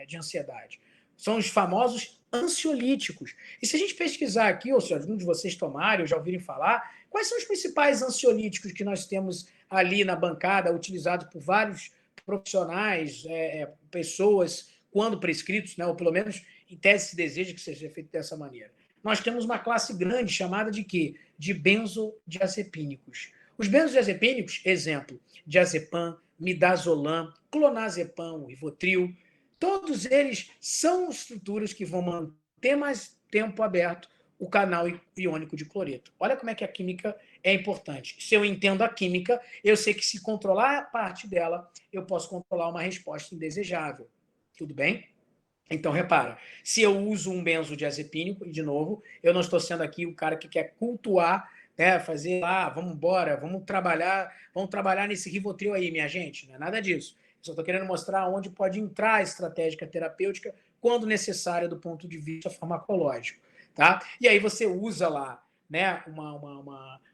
de ansiedade. São os famosos ansiolíticos. E se a gente pesquisar aqui, ou se algum de vocês tomarem ou já ouvirem falar, quais são os principais ansiolíticos que nós temos ali na bancada, utilizados por vários profissionais, pessoas, quando prescritos, né, ou pelo menos em tese se deseja que seja feito dessa maneira? Nós temos uma classe grande chamada de quê? De benzodiazepínicos. Os benzodiazepínicos, exemplo, diazepam, midazolam, clonazepam, rivotril, todos eles são estruturas que vão manter mais tempo aberto o canal iônico de cloreto. Olha como é que a química é importante. Se eu entendo a química, eu sei que se controlar a parte dela, eu posso controlar uma resposta indesejável. Tudo bem? Então, repara, se eu uso um benzodiazepínico, e de novo, eu não estou sendo aqui o cara que quer cultuar, né, fazer lá, vamos embora, vamos trabalhar nesse Rivotril aí, minha gente. Não é nada disso. Eu só estou querendo mostrar onde pode entrar a estratégia terapêutica quando necessária do ponto de vista farmacológico. Tá? E aí você usa lá, né,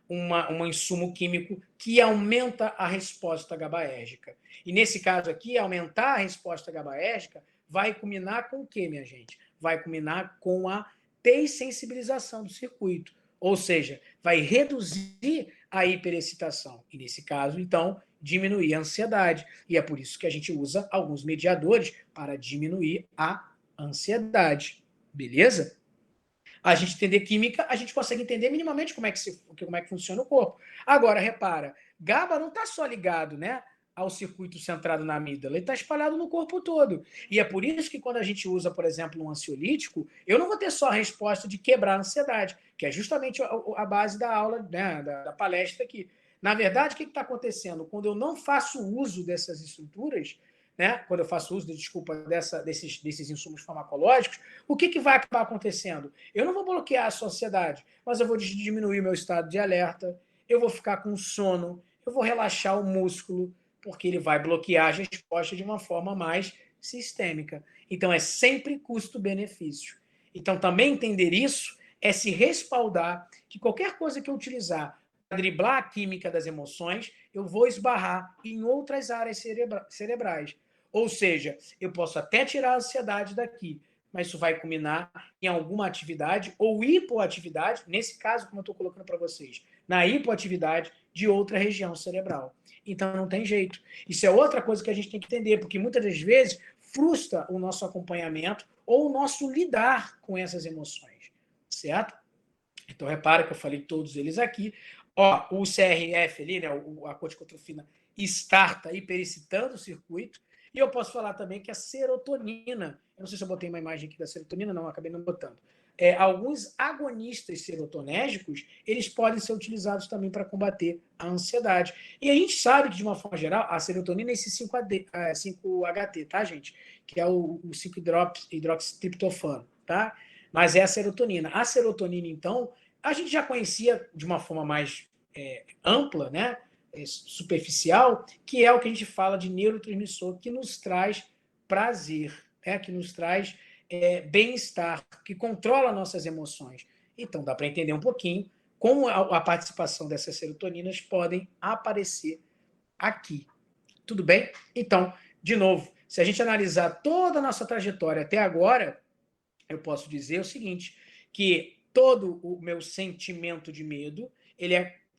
um insumo químico que aumenta a resposta GABAérgica. E nesse caso aqui, aumentar a resposta GABAérgica vai culminar com o quê, minha gente? Vai culminar com a dessensibilização do circuito. Ou seja, vai reduzir a hiperexcitação. E nesse caso, então, diminuir a ansiedade. E é por isso que a gente usa alguns mediadores para diminuir a ansiedade. Beleza? A gente entender química, a gente consegue entender minimamente como é que funciona o corpo. Agora, repara, GABA não está só ligado, né, ao circuito centrado na amígdala, ele está espalhado no corpo todo. E é por isso que quando a gente usa, por exemplo, um ansiolítico, eu não vou ter só a resposta de quebrar a ansiedade, que é justamente a base da aula, né, da palestra aqui. Na verdade, o que está acontecendo? Quando eu não faço uso dessas estruturas, né, quando eu faço uso, desses insumos farmacológicos, o que vai acabar acontecendo? Eu não vou bloquear a sociedade, mas eu vou diminuir o meu estado de alerta, eu vou ficar com sono, eu vou relaxar o músculo, porque ele vai bloquear as respostas de uma forma mais sistêmica. Então, é sempre custo-benefício. Então, também entender isso é se respaldar que qualquer coisa que eu utilizar para driblar a química das emoções, eu vou esbarrar em outras áreas cerebrais. Ou seja, eu posso até tirar a ansiedade daqui, mas isso vai culminar em alguma atividade ou hipoatividade, nesse caso, como eu estou colocando para vocês, na hipoatividade de outra região cerebral. Então, não tem jeito. Isso é outra coisa que a gente tem que entender, porque muitas das vezes frustra o nosso acompanhamento ou o nosso lidar com essas emoções, certo? Então, repara que eu falei todos eles aqui. Ó, o CRF ali, né, a corticotrofina, starta hiperexcitando o circuito. E eu posso falar também que a serotonina, eu não sei se eu botei uma imagem aqui da serotonina, não, acabei não botando. Alguns agonistas serotonérgicos, eles podem ser utilizados também para combater a ansiedade. E a gente sabe que, de uma forma geral, a serotonina é esse 5-HT, tá, gente? Que é o 5-hidroxitriptofano, tá? Mas é a serotonina. A serotonina, então, a gente já conhecia de uma forma mais ampla, né? Superficial, que é o que a gente fala de neurotransmissor, que nos traz prazer, né? Que nos traz bem-estar, que controla nossas emoções. Então, dá para entender um pouquinho como a participação dessas serotoninas podem aparecer aqui. Tudo bem? Então, de novo, se a gente analisar toda a nossa trajetória até agora, eu posso dizer o seguinte, que todo o meu sentimento de medo, ele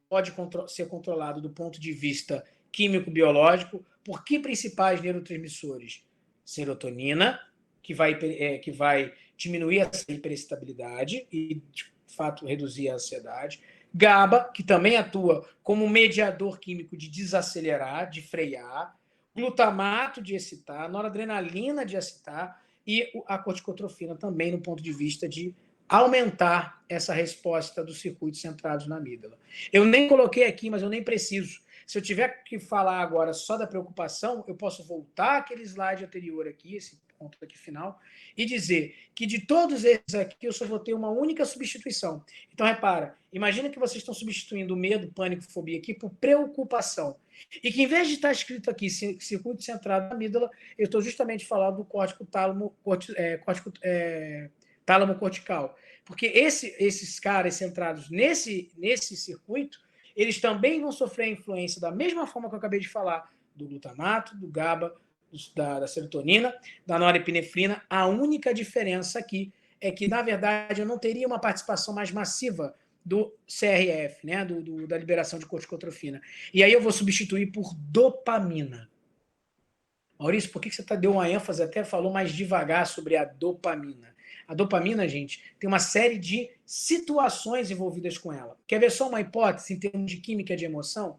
pode ser controlado do ponto de vista químico-biológico por que principais neurotransmissores? Serotonina, que vai diminuir essa hiperestabilidade e, de fato, reduzir a ansiedade. GABA, que também atua como mediador químico de desacelerar, de frear. Glutamato de excitar, noradrenalina de excitar, e a corticotrofina também no ponto de vista de aumentar essa resposta dos circuitos centrados na amígdala. Eu nem coloquei aqui, mas eu nem preciso. Se eu tiver que falar agora só da preocupação, eu posso voltar aquele slide anterior aqui, esse ponto aqui final, e dizer que de todos esses aqui eu só vou ter uma única substituição. Então, repara, imagina que vocês estão substituindo o medo, pânico, fobia aqui por preocupação. E que, em vez de estar escrito aqui circuito centrado na amígdala, eu estou justamente falando do córtico tálamo cortical. Porque esses caras centrados nesse circuito, eles também vão sofrer a influência da mesma forma que eu acabei de falar, do glutamato, do GABA, da serotonina, da norepinefrina. A única diferença aqui é que, na verdade, eu não teria uma participação mais massiva do CRF, né, da liberação de corticotrofina. E aí eu vou substituir por dopamina. Maurício, por que você deu uma ênfase, até falou mais devagar sobre a dopamina? A dopamina, gente, tem uma série de situações envolvidas com ela. Quer ver só uma hipótese em termos de química de emoção?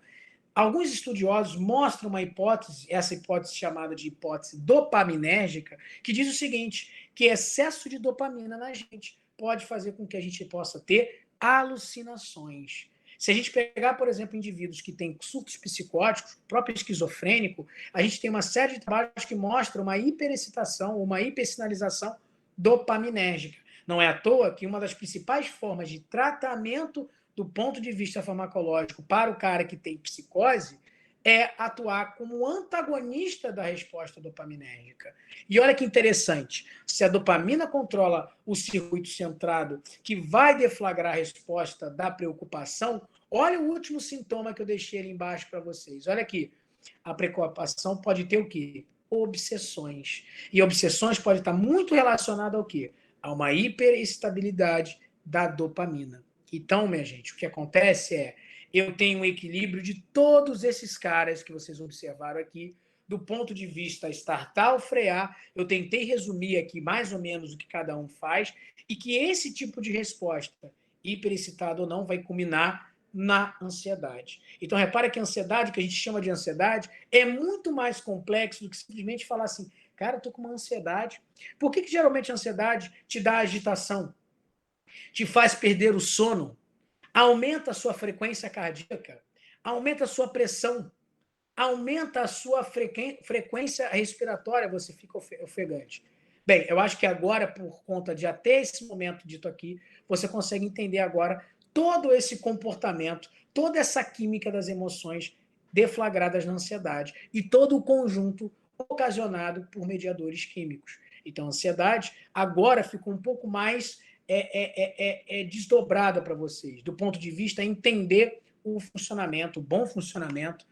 Alguns estudiosos mostram uma hipótese, essa hipótese chamada de hipótese dopaminérgica, que diz o seguinte, que excesso de dopamina na gente pode fazer com que a gente possa ter alucinações. Se a gente pegar, por exemplo, indivíduos que têm surtos psicóticos, próprio esquizofrênico, a gente tem uma série de trabalhos que mostram uma hiperexcitação, uma hipersinalização dopaminérgica. Não é à toa que uma das principais formas de tratamento do ponto de vista farmacológico para o cara que tem psicose é atuar como antagonista da resposta dopaminérgica. E olha que interessante, se a dopamina controla o circuito centrado que vai deflagrar a resposta da preocupação, olha o último sintoma que eu deixei ali embaixo para vocês. Olha aqui, a preocupação pode ter o quê? Obsessões. E obsessões pode estar muito relacionada ao quê? A uma hiperestabilidade da dopamina. Então, minha gente, o que acontece é eu tenho um equilíbrio de todos esses caras que vocês observaram aqui, do ponto de vista startar ou frear. Eu tentei resumir aqui mais ou menos o que cada um faz e que esse tipo de resposta, hiperexcitado ou não, vai culminar na ansiedade. Então, repara que a ansiedade, que a gente chama de ansiedade, é muito mais complexo do que simplesmente falar assim, cara, eu tô com uma ansiedade. Por que geralmente a ansiedade te dá agitação? Te faz perder o sono? Aumenta a sua frequência cardíaca, aumenta a sua pressão. aumenta a sua frequência respiratória, você fica ofegante. Bem, eu acho que agora, por conta de até esse momento dito aqui, você consegue entender agora todo esse comportamento, toda essa química das emoções deflagradas na ansiedade e todo o conjunto ocasionado por mediadores químicos. Então, a ansiedade agora ficou um pouco mais desdobrada para vocês, do ponto de vista entender o funcionamento, o bom funcionamento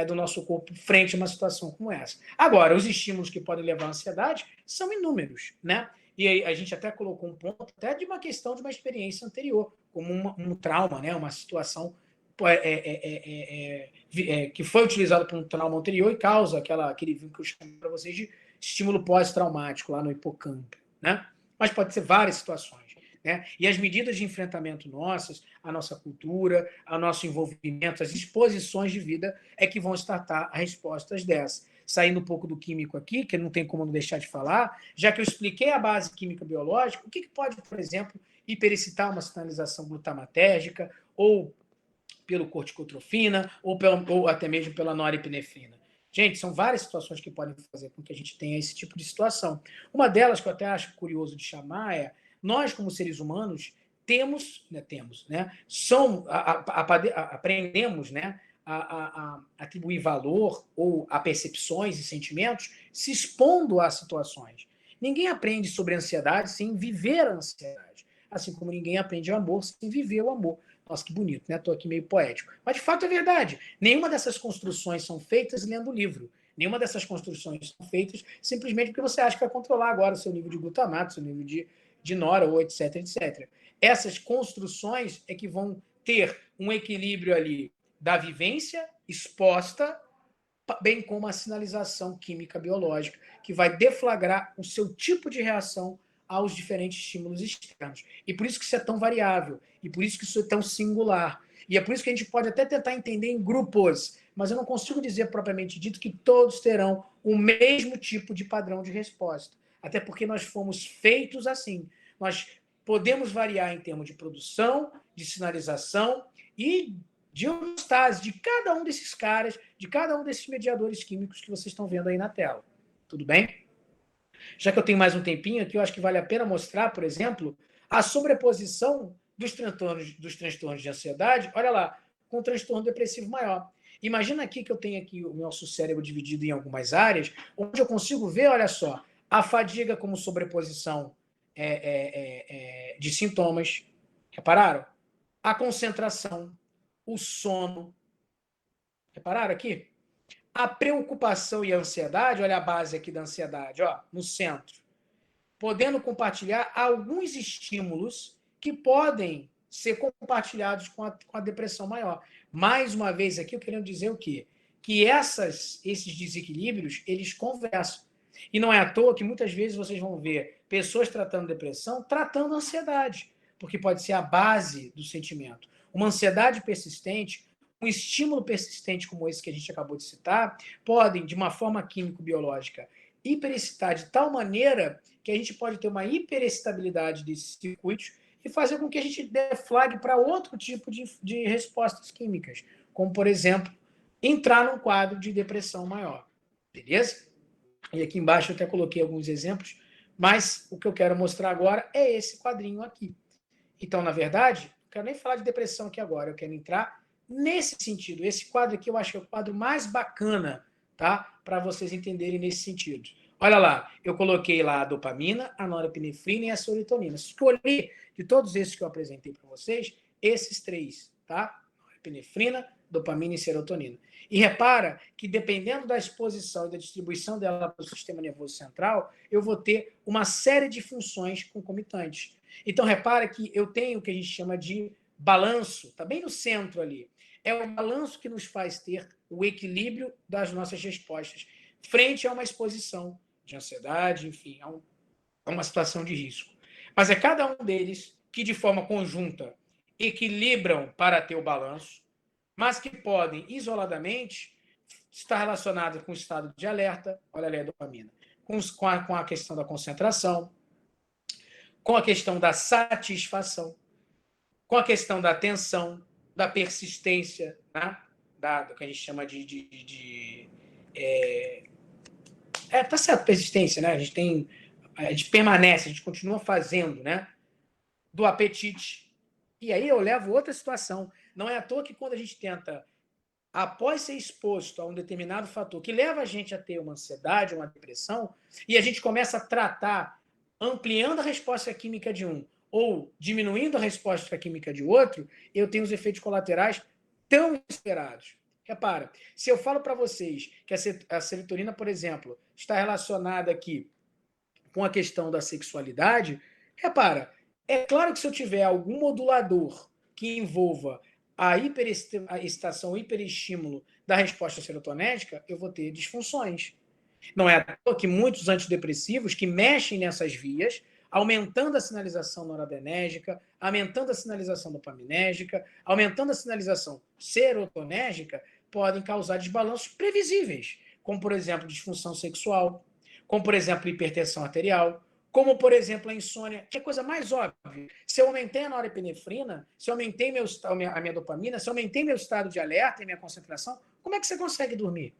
do nosso corpo frente a uma situação como essa. Agora, os estímulos que podem levar à ansiedade são inúmeros, né? E aí a gente até colocou um ponto até de uma questão de uma experiência anterior, como um trauma, né? Uma situação que foi utilizada por um trauma anterior e causa aquele vínculo que eu chamo para vocês de estímulo pós-traumático lá no hipocampo, né? Mas pode ser várias situações. Né? E as medidas de enfrentamento nossas, a nossa cultura, o nosso envolvimento, as exposições de vida é que vão startar as respostas dessas. Saindo um pouco do químico aqui, que não tem como não deixar de falar, já que eu expliquei a base química biológica, o que pode, por exemplo, hiperexcitar uma sinalização glutamatérgica, ou pelo corticotrofina, ou até mesmo pela norepinefrina. Gente, são várias situações que podem fazer com que a gente tenha esse tipo de situação. Uma delas que eu até acho curioso de chamar é nós, como seres humanos, aprendemos, né, a atribuir valor ou a percepções e sentimentos se expondo a situações. Ninguém aprende sobre ansiedade sem viver a ansiedade, assim como ninguém aprende amor sem viver o amor. Nossa, que bonito, né? Estou aqui meio poético. Mas, de fato, é verdade. Nenhuma dessas construções são feitas lendo o livro. Nenhuma dessas construções são feitas simplesmente porque você acha que vai controlar agora o seu nível de glutamato, seu nível de nora, ou etc, etc. Essas construções é que vão ter um equilíbrio ali da vivência exposta, bem como a sinalização química biológica, que vai deflagrar o seu tipo de reação aos diferentes estímulos externos. E por isso que isso é tão variável, e por isso que isso é tão singular. E é por isso que a gente pode até tentar entender em grupos, mas eu não consigo dizer propriamente dito que todos terão o mesmo tipo de padrão de resposta. Até porque nós fomos feitos assim. Nós podemos variar em termos de produção, de sinalização e de homeostase de cada um desses caras, de cada um desses mediadores químicos que vocês estão vendo aí na tela. Tudo bem? Já que eu tenho mais um tempinho aqui, eu acho que vale a pena mostrar, por exemplo, a sobreposição dos transtornos de ansiedade, olha lá, com o transtorno depressivo maior. Imagina aqui que eu tenho aqui o nosso cérebro dividido em algumas áreas, onde eu consigo ver, olha só, a fadiga como sobreposição de sintomas. Repararam? A concentração, o sono. Repararam aqui? A preocupação e a ansiedade, olha a base aqui da ansiedade, ó, no centro. Podendo compartilhar alguns estímulos que podem ser compartilhados com a depressão maior. Mais uma vez aqui, eu quero dizer o quê? Que esses desequilíbrios, eles conversam. E não é à toa que muitas vezes vocês vão ver pessoas tratando depressão, tratando ansiedade, porque pode ser a base do sentimento. Uma ansiedade persistente, um estímulo persistente como esse que a gente acabou de citar, podem, de uma forma químico-biológica, hiperexcitar de tal maneira que a gente pode ter uma hiperexcitabilidade desses circuitos e fazer com que a gente deflagre para outro tipo de respostas químicas, como, por exemplo, entrar num quadro de depressão maior. Beleza? E aqui embaixo eu até coloquei alguns exemplos, mas o que eu quero mostrar agora é esse quadrinho aqui. Então, na verdade, não quero nem falar de depressão aqui agora, eu quero entrar nesse sentido. Esse quadro aqui eu acho que é o quadro mais bacana, tá? Para vocês entenderem nesse sentido. Olha lá, eu coloquei lá a dopamina, a norepinefrina e a serotonina. Escolhi de todos esses que eu apresentei para vocês, esses três, tá? Norepinefrina, dopamina e serotonina. E repara que dependendo da exposição e da distribuição dela para o sistema nervoso central, eu vou ter uma série de funções concomitantes. Então, repara que eu tenho o que a gente chama de balanço, está bem no centro ali. É o balanço que nos faz ter o equilíbrio das nossas respostas frente a uma exposição de ansiedade, enfim, a uma situação de risco. Mas é cada um deles que, de forma conjunta, equilibram para ter o balanço, mas que podem, isoladamente, estar relacionados com o estado de alerta, olha ali a dopamina, com a questão da concentração, com a questão da satisfação, com a questão da atenção, da persistência, né? do que a gente chama tá certo, persistência, né? A gente permanece, a gente continua fazendo, né? Do apetite. E aí eu levo outra situação. Não é à toa que quando a gente tenta, após ser exposto a um determinado fator que leva a gente a ter uma ansiedade, uma depressão, e a gente começa a tratar ampliando a resposta química de um ou diminuindo a resposta química de outro, eu tenho os efeitos colaterais tão esperados. Repara, se eu falo para vocês que a serotonina, por exemplo, está relacionada aqui com a questão da sexualidade, repara, é claro que se eu tiver algum modulador que envolva a hiperexcitação, o hiperestímulo da resposta serotonética, eu vou ter disfunções. Não é à toa que muitos antidepressivos que mexem nessas vias, aumentando a sinalização noradrenérgica, aumentando a sinalização dopaminérgica, aumentando a sinalização serotonérgica, podem causar desbalanços previsíveis, como, por exemplo, disfunção sexual, como, por exemplo, hipertensão arterial, como, por exemplo, a insônia, que é a coisa mais óbvia. Se eu aumentei a norepinefrina, se eu aumentei a minha dopamina, se eu aumentei meu estado de alerta e minha concentração, como é que você consegue dormir?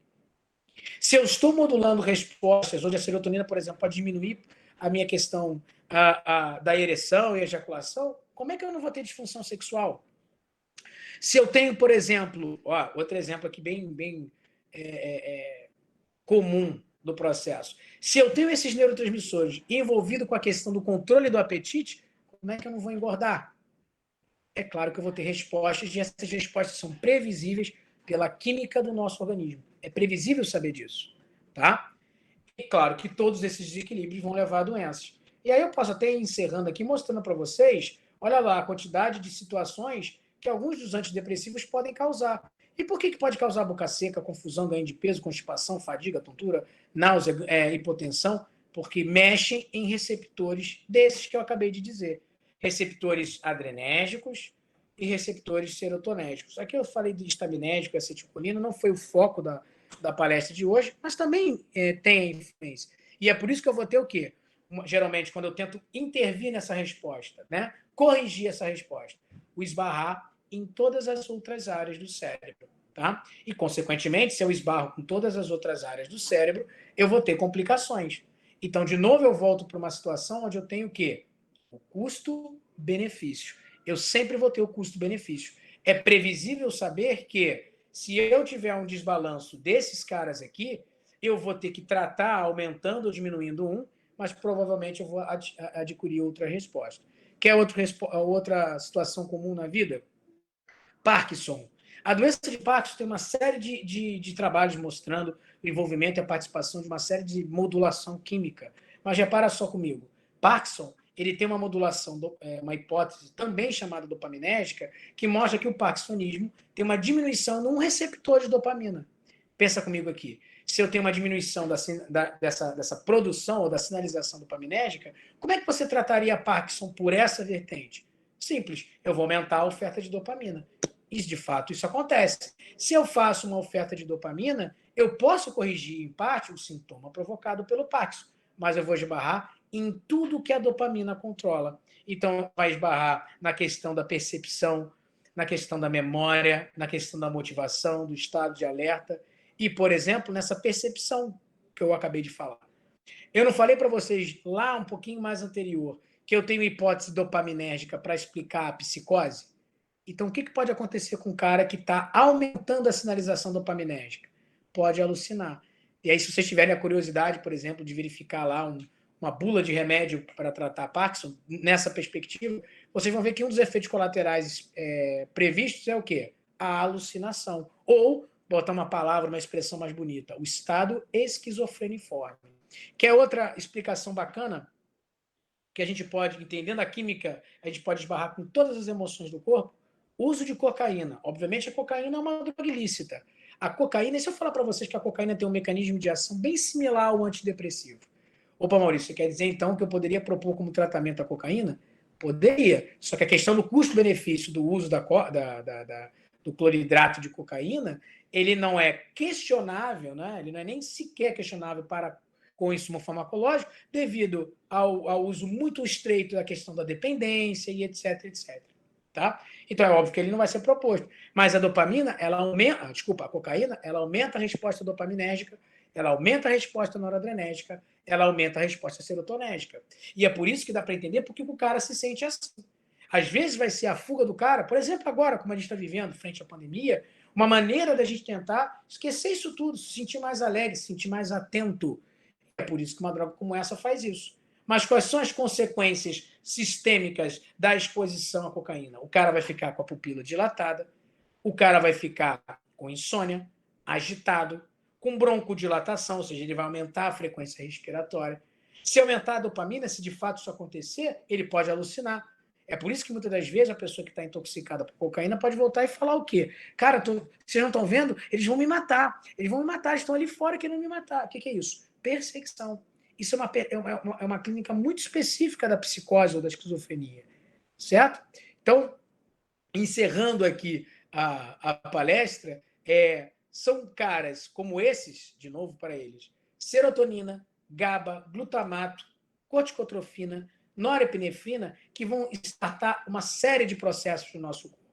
Se eu estou modulando respostas, onde a serotonina, por exemplo, pode diminuir a minha questão da ereção e ejaculação, como é que eu não vou ter disfunção sexual? Se eu tenho, por exemplo, outro exemplo aqui bem comum do processo. Se eu tenho esses neurotransmissores envolvidos com a questão do controle do apetite, como é que eu não vou engordar? É claro que eu vou ter respostas, e essas respostas são previsíveis pela química do nosso organismo. É previsível saber disso, tá? E claro que todos esses desequilíbrios vão levar a doenças. E aí eu posso até ir encerrando aqui, mostrando para vocês, olha lá, a quantidade de situações que alguns dos antidepressivos podem causar. E por que pode causar boca seca, confusão, ganho de peso, constipação, fadiga, tontura, náusea, hipotensão? Porque mexem em receptores desses que eu acabei de dizer. Receptores adrenérgicos e receptores serotonérgicos. Aqui eu falei de estaminérgico e acetilcolina, não foi o foco da palestra de hoje, mas também tem influência. E é por isso que eu vou ter o quê? Geralmente, quando eu tento intervir nessa resposta, né? Corrigir essa resposta, o esbarrar em todas as outras áreas do cérebro. Tá? E, consequentemente, se eu esbarro com todas as outras áreas do cérebro, eu vou ter complicações. Então, de novo, eu volto para uma situação onde eu tenho o quê? O custo-benefício. Eu sempre vou ter o custo-benefício. É previsível saber que, se eu tiver um desbalanço desses caras aqui, eu vou ter que tratar aumentando ou diminuindo um, mas provavelmente eu vou adquirir outra resposta. Quer outra situação comum na vida? Parkinson. A doença de Parkinson tem uma série de trabalhos mostrando o envolvimento e a participação de uma série de modulação química. Mas repara só comigo. Parkinson, ele tem uma modulação, uma hipótese também chamada dopaminérgica, que mostra que o parkinsonismo tem uma diminuição num receptor de dopamina. Pensa comigo aqui. Se eu tenho uma diminuição dessa produção ou da sinalização dopaminérgica, como é que você trataria Parkinson por essa vertente? Simples, eu vou aumentar a oferta de dopamina. De fato, isso acontece. Se eu faço uma oferta de dopamina, eu posso corrigir, em parte, o sintoma provocado pelo Parkinson, mas eu vou esbarrar em tudo que a dopamina controla. Então, vai esbarrar na questão da percepção, na questão da memória, na questão da motivação, do estado de alerta e, por exemplo, nessa percepção que eu acabei de falar. Eu não falei para vocês lá um pouquinho mais anterior que eu tenho hipótese dopaminérgica para explicar a psicose? Então, o que pode acontecer com um cara que está aumentando a sinalização dopaminérgica? Pode alucinar. E aí, se vocês tiverem a curiosidade, por exemplo, de verificar lá uma bula de remédio para tratar Parkinson, nessa perspectiva, vocês vão ver que um dos efeitos colaterais previstos é o quê? A alucinação. Ou, botar uma palavra, uma expressão mais bonita, o estado esquizofreniforme. Que é outra explicação bacana que a gente pode, entendendo a química, a gente pode esbarrar com todas as emoções do corpo. Uso de cocaína. Obviamente, a cocaína é uma droga ilícita. A cocaína, e se eu falar para vocês que a cocaína tem um mecanismo de ação bem similar ao antidepressivo? Opa, Maurício, você quer dizer então que eu poderia propor como tratamento a cocaína? Poderia. Só que a questão do custo-benefício do uso do cloridrato de cocaína, ele não é questionável, né? Ele não é nem sequer questionável para com insumo farmacológico, devido ao uso muito estreito da questão da dependência e etc, etc. Tá? Então é óbvio que ele não vai ser proposto. Mas a dopamina, ela aumenta, desculpa, a cocaína, ela aumenta a resposta dopaminérgica, ela aumenta a resposta noradrenérgica, ela aumenta a resposta serotonérgica. E é por isso que dá para entender por que o cara se sente assim. Às vezes vai ser a fuga do cara, por exemplo, agora, como a gente está vivendo frente à pandemia, uma maneira da gente tentar esquecer isso tudo, se sentir mais alegre, se sentir mais atento. É por isso que uma droga como essa faz isso. Mas quais são as consequências sistêmicas da exposição à cocaína? O cara vai ficar com a pupila dilatada, o cara vai ficar com insônia, agitado, com broncodilatação, ou seja, ele vai aumentar a frequência respiratória. Se aumentar a dopamina, se de fato isso acontecer, ele pode alucinar. É por isso que muitas das vezes a pessoa que está intoxicada por cocaína pode voltar e falar o quê? Cara, vocês não estão vendo? Eles vão me matar. Eles vão me matar, eles estão ali fora querendo me matar. O que é isso? Perseguição. Isso é uma clínica muito específica da psicose ou da esquizofrenia. Certo? Então, encerrando aqui a palestra, são caras como esses, de novo para eles, serotonina, GABA, glutamato, corticotrofina, norepinefrina, que vão startar uma série de processos no nosso corpo.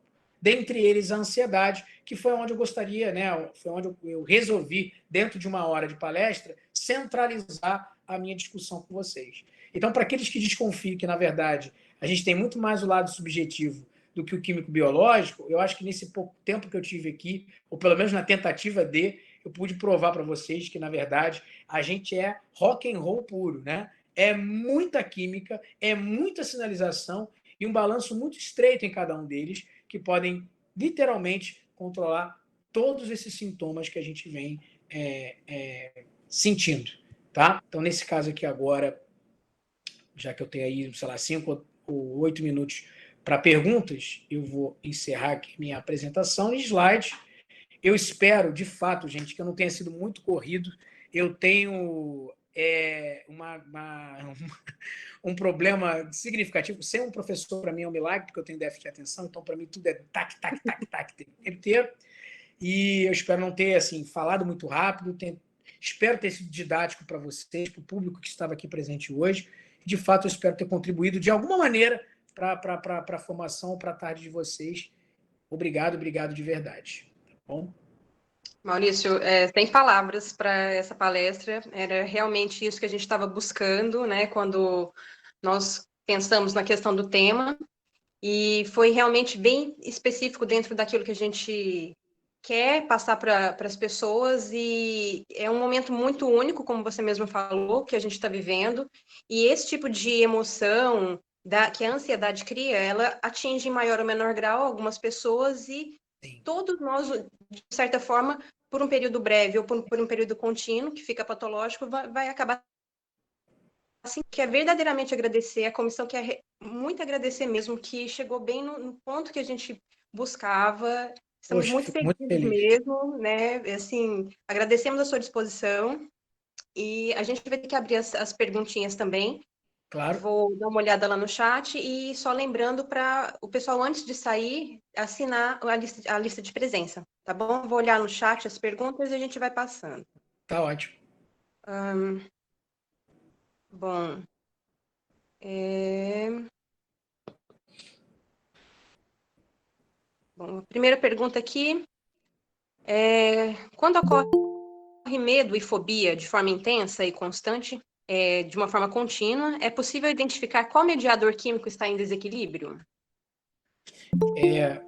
Dentre eles a ansiedade, que foi onde eu gostaria, foi onde eu resolvi, dentro de uma hora de palestra, centralizar a minha discussão com vocês. Então, para aqueles que desconfiam que, na verdade, a gente tem muito mais o lado subjetivo do que o químico-biológico, eu acho que nesse pouco tempo que eu tive aqui, ou pelo menos na tentativa eu pude provar para vocês que, na verdade, a gente é rock and roll puro, né? É muita química, é muita sinalização e um balanço muito estreito em cada um deles, que podem, literalmente, controlar todos esses sintomas que a gente vem sentindo, tá? Então, nesse caso aqui agora, já que eu tenho aí, sei lá, 5 ou 8 minutos para perguntas, eu vou encerrar aqui minha apresentação em slide. Eu espero, de fato, gente, que eu não tenha sido muito corrido. Eu tenho um problema significativo. Ser um professor, para mim, é um milagre, porque eu tenho déficit de atenção, então, para mim, tudo é tac, tac, tac, tac, o tempo inteiro. E eu espero não ter assim, falado muito rápido, espero ter sido didático para vocês, para o público que estava aqui presente hoje. De fato, eu espero ter contribuído de alguma maneira para a formação, para a tarde de vocês. Obrigado de verdade. Tá bom? Maurício, sem palavras para essa palestra, era realmente isso que a gente estava buscando, né, quando nós pensamos na questão do tema, e foi realmente bem específico dentro daquilo que a gente quer passar para as pessoas, e é um momento muito único, como você mesmo falou, que a gente está vivendo, e esse tipo de emoção que a ansiedade cria, ela atinge em maior ou menor grau algumas pessoas, e todos nós, de certa forma, por um período breve ou por um período contínuo, que fica patológico, vai acabar assim, que é verdadeiramente agradecer, a comissão quer muito agradecer mesmo, que chegou bem no ponto que a gente buscava. Estamos Poxa, muito fico muito felizes feliz. mesmo, né? Assim, agradecemos a sua disposição e a gente vai ter que abrir as perguntinhas também. Claro. Vou dar uma olhada lá no chat e só lembrando para o pessoal, antes de sair, assinar a lista de presença, tá bom? Vou olhar no chat as perguntas e a gente vai passando. Tá ótimo. Bom, bom, a primeira pergunta aqui é: quando ocorre medo e fobia de forma intensa e constante, de uma forma contínua, é possível identificar qual mediador químico está em desequilíbrio?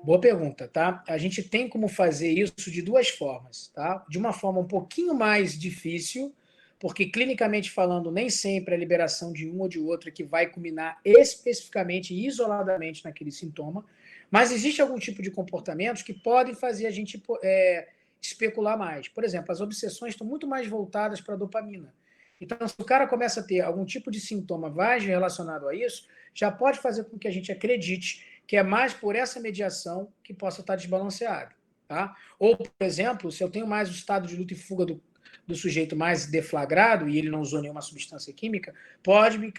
Boa pergunta, tá? A gente tem como fazer isso de duas formas, tá? De uma forma um pouquinho mais difícil, porque clinicamente falando, nem sempre a liberação de um ou de outro é que vai culminar especificamente e isoladamente naquele sintoma, mas existe algum tipo de comportamentos que podem fazer a gente especular mais. Por exemplo, as obsessões estão muito mais voltadas para a dopamina. Então, se o cara começa a ter algum tipo de sintoma vago relacionado a isso, já pode fazer com que a gente acredite que é mais por essa mediação que possa estar desbalanceado. Tá? Ou, por exemplo, se eu tenho mais o estado de luta e fuga do sujeito mais deflagrado e ele não usou nenhuma substância química, pode me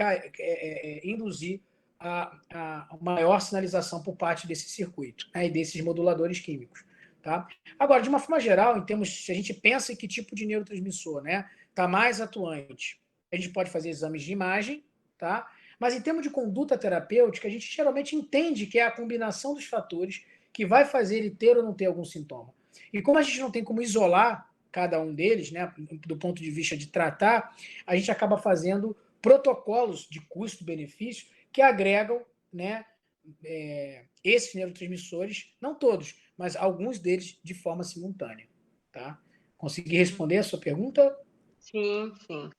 induzir a maior sinalização por parte desse circuito, né, e desses moduladores químicos. Tá? Agora, de uma forma geral, em termos, se a gente pensa em que tipo de neurotransmissor está mais atuante, a gente pode fazer exames de imagem, tá? Mas em termos de conduta terapêutica, a gente geralmente entende que é a combinação dos fatores que vai fazer ele ter ou não ter algum sintoma. E como a gente não tem como isolar cada um deles, né, do ponto de vista de tratar, a gente acaba fazendo protocolos de custo-benefício que agregam, né, esses neurotransmissores, não todos, mas alguns deles de forma simultânea. Tá? Consegui responder a sua pergunta? Sim, sim.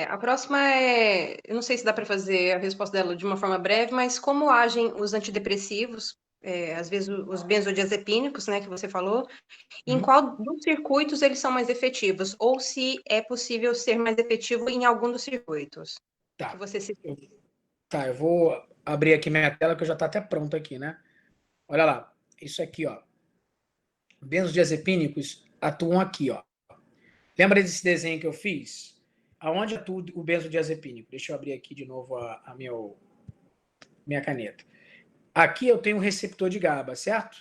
A próxima é, eu não sei se dá para fazer a resposta dela de uma forma breve, mas como agem os antidepressivos, às vezes os benzodiazepínicos, né, que você falou, e em qual dos circuitos eles são mais efetivos, ou se é possível ser mais efetivo em algum dos circuitos que Tá. você citou. Eu vou abrir aqui minha tela, que eu já está até pronto aqui, né? Olha lá, isso aqui, ó. Benzodiazepínicos atuam aqui, ó. Lembra desse desenho que eu fiz? Aonde atua o benzodiazepínico? Deixa eu abrir aqui de novo a minha caneta. Aqui eu tenho um receptor de GABA, certo?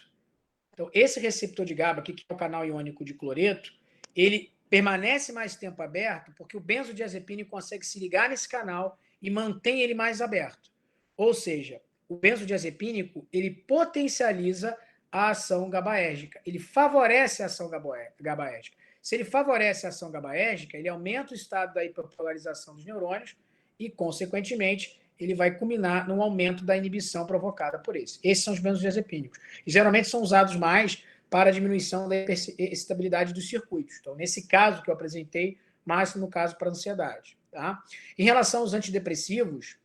Então, esse receptor de GABA, que é o canal iônico de cloreto, ele permanece mais tempo aberto porque o benzodiazepínico consegue se ligar nesse canal e mantém ele mais aberto. Ou seja, o benzodiazepínico, ele potencializa a ação GABAérgica, ele favorece a ação GABAérgica. Se ele favorece a ação GABAérgica, ele aumenta o estado da hiperpolarização dos neurônios e, consequentemente, ele vai culminar num aumento da inibição provocada por esse. Esses são os benzodiazepínicos. E geralmente são usados mais para a diminuição da estabilidade dos circuitos. Então, nesse caso que eu apresentei, mais no caso para ansiedade. Tá? Em relação aos antidepressivos,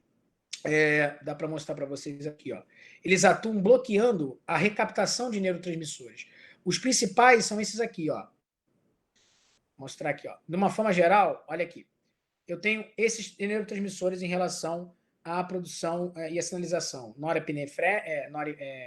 dá para mostrar para vocês aqui, ó. Eles atuam bloqueando a recaptação de neurotransmissores. Os principais são esses aqui, ó. Vou mostrar aqui, ó. De uma forma geral, olha aqui. Eu tenho esses neurotransmissores em relação à produção e a sinalização.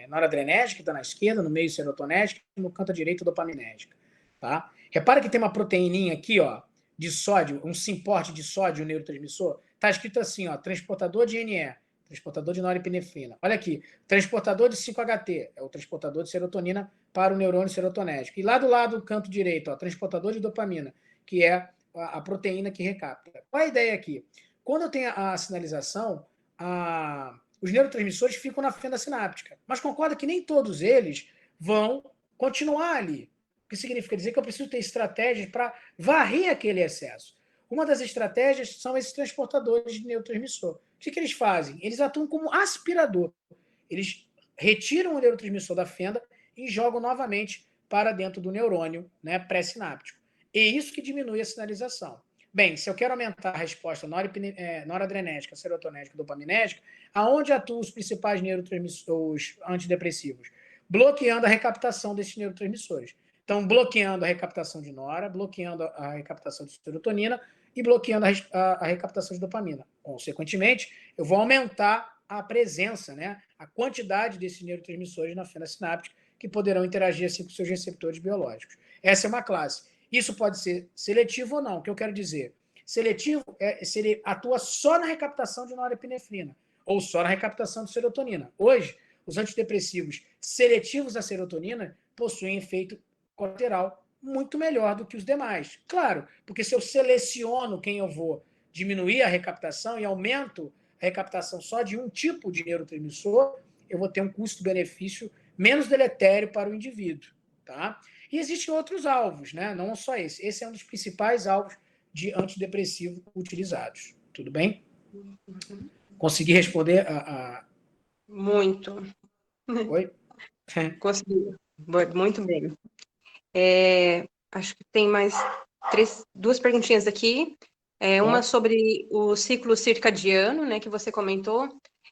Noradrenérgica, que está na esquerda, no meio serotonésica, e no canto direito dopaminérgica. Tá? Repara que tem uma proteininha aqui, ó, de sódio, um simporte de sódio, o neurotransmissor. Está escrito assim, ó, transportador de NE, transportador de norepinefrina. Olha aqui, transportador de 5-HT, é o transportador de serotonina para o neurônio serotonésico. E lá do lado do canto direito, ó, transportador de dopamina, que é a proteína que recapta. Qual a ideia aqui? Quando eu tenho a sinalização, os neurotransmissores ficam na fenda sináptica. Mas concorda que nem todos eles vão continuar ali. O que significa dizer que eu preciso ter estratégias para varrer aquele excesso. Uma das estratégias são esses transportadores de neurotransmissor. O que eles fazem? Eles atuam como aspirador. Eles retiram o neurotransmissor da fenda e jogam novamente para dentro do neurônio, né, pré-sináptico. E isso que diminui a sinalização. Bem, se eu quero aumentar a resposta noradrenérgica, serotonésica e dopaminérgica, aonde atuam os principais neurotransmissores, os antidepressivos? Bloqueando a recaptação desses neurotransmissores. Então, bloqueando a recaptação de nora, bloqueando a recaptação de serotonina e bloqueando a recaptação de dopamina. Consequentemente, eu vou aumentar a presença, né, a quantidade desses neurotransmissores na fenda sináptica que poderão interagir assim com seus receptores biológicos. Essa é uma classe. Isso pode ser seletivo ou não. O que eu quero dizer? Seletivo se ele atua só na recaptação de norepinefrina ou só na recaptação de serotonina. Hoje, os antidepressivos seletivos à serotonina possuem efeito colateral muito melhor do que os demais. Claro, porque se eu seleciono quem eu vou diminuir a recaptação e aumento a recaptação só de um tipo de neurotransmissor, eu vou ter um custo-benefício menos deletério para o indivíduo. Tá? E existem outros alvos, né? Não só esse. Esse é um dos principais alvos de antidepressivo utilizados. Tudo bem? Consegui responder Muito. Oi? Consegui. Muito bem. Acho que tem mais duas perguntinhas aqui. Uma sobre o ciclo circadiano, né, que você comentou.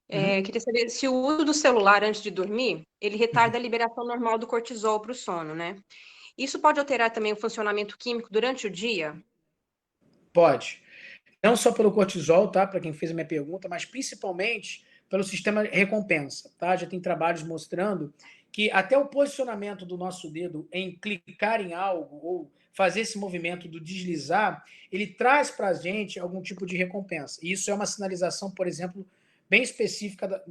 Queria saber se o uso do celular antes de dormir, ele retarda a liberação normal do cortisol para o sono, né? Isso pode alterar também o funcionamento químico durante o dia? Pode. Não só pelo cortisol, tá? Para quem fez a minha pergunta, mas principalmente pelo sistema recompensa, tá? Já tem trabalhos mostrando que até o posicionamento do nosso dedo em clicar em algo ou fazer esse movimento do deslizar, ele traz para a gente algum tipo de recompensa. E isso é uma sinalização, por exemplo, bem específica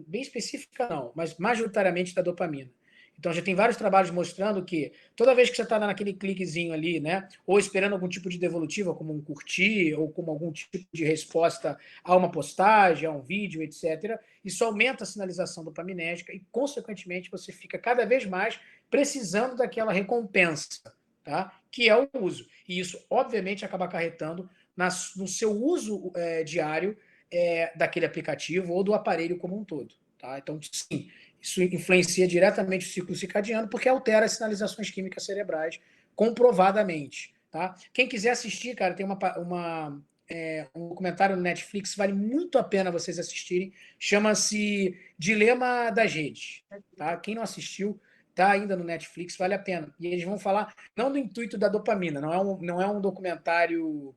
não, mas majoritariamente da dopamina. Então, já tem vários trabalhos mostrando que toda vez que você está naquele cliquezinho ali, né, ou esperando algum tipo de devolutiva, como um curtir, ou como algum tipo de resposta a uma postagem, a um vídeo, etc., isso aumenta a sinalização dopaminérgica e, consequentemente, você fica cada vez mais precisando daquela recompensa, tá? Que é o uso. E isso, obviamente, acaba acarretando no seu uso diário daquele aplicativo ou do aparelho como um todo. Tá? Então, sim, isso influencia diretamente o ciclo circadiano porque altera as sinalizações químicas cerebrais comprovadamente. Tá? Quem quiser assistir, cara, tem um documentário no Netflix, vale muito a pena vocês assistirem, chama-se Dilema das Redes. Tá? Quem não assistiu, tá ainda no Netflix, vale a pena. E eles vão falar, não do intuito da dopamina, não é um documentário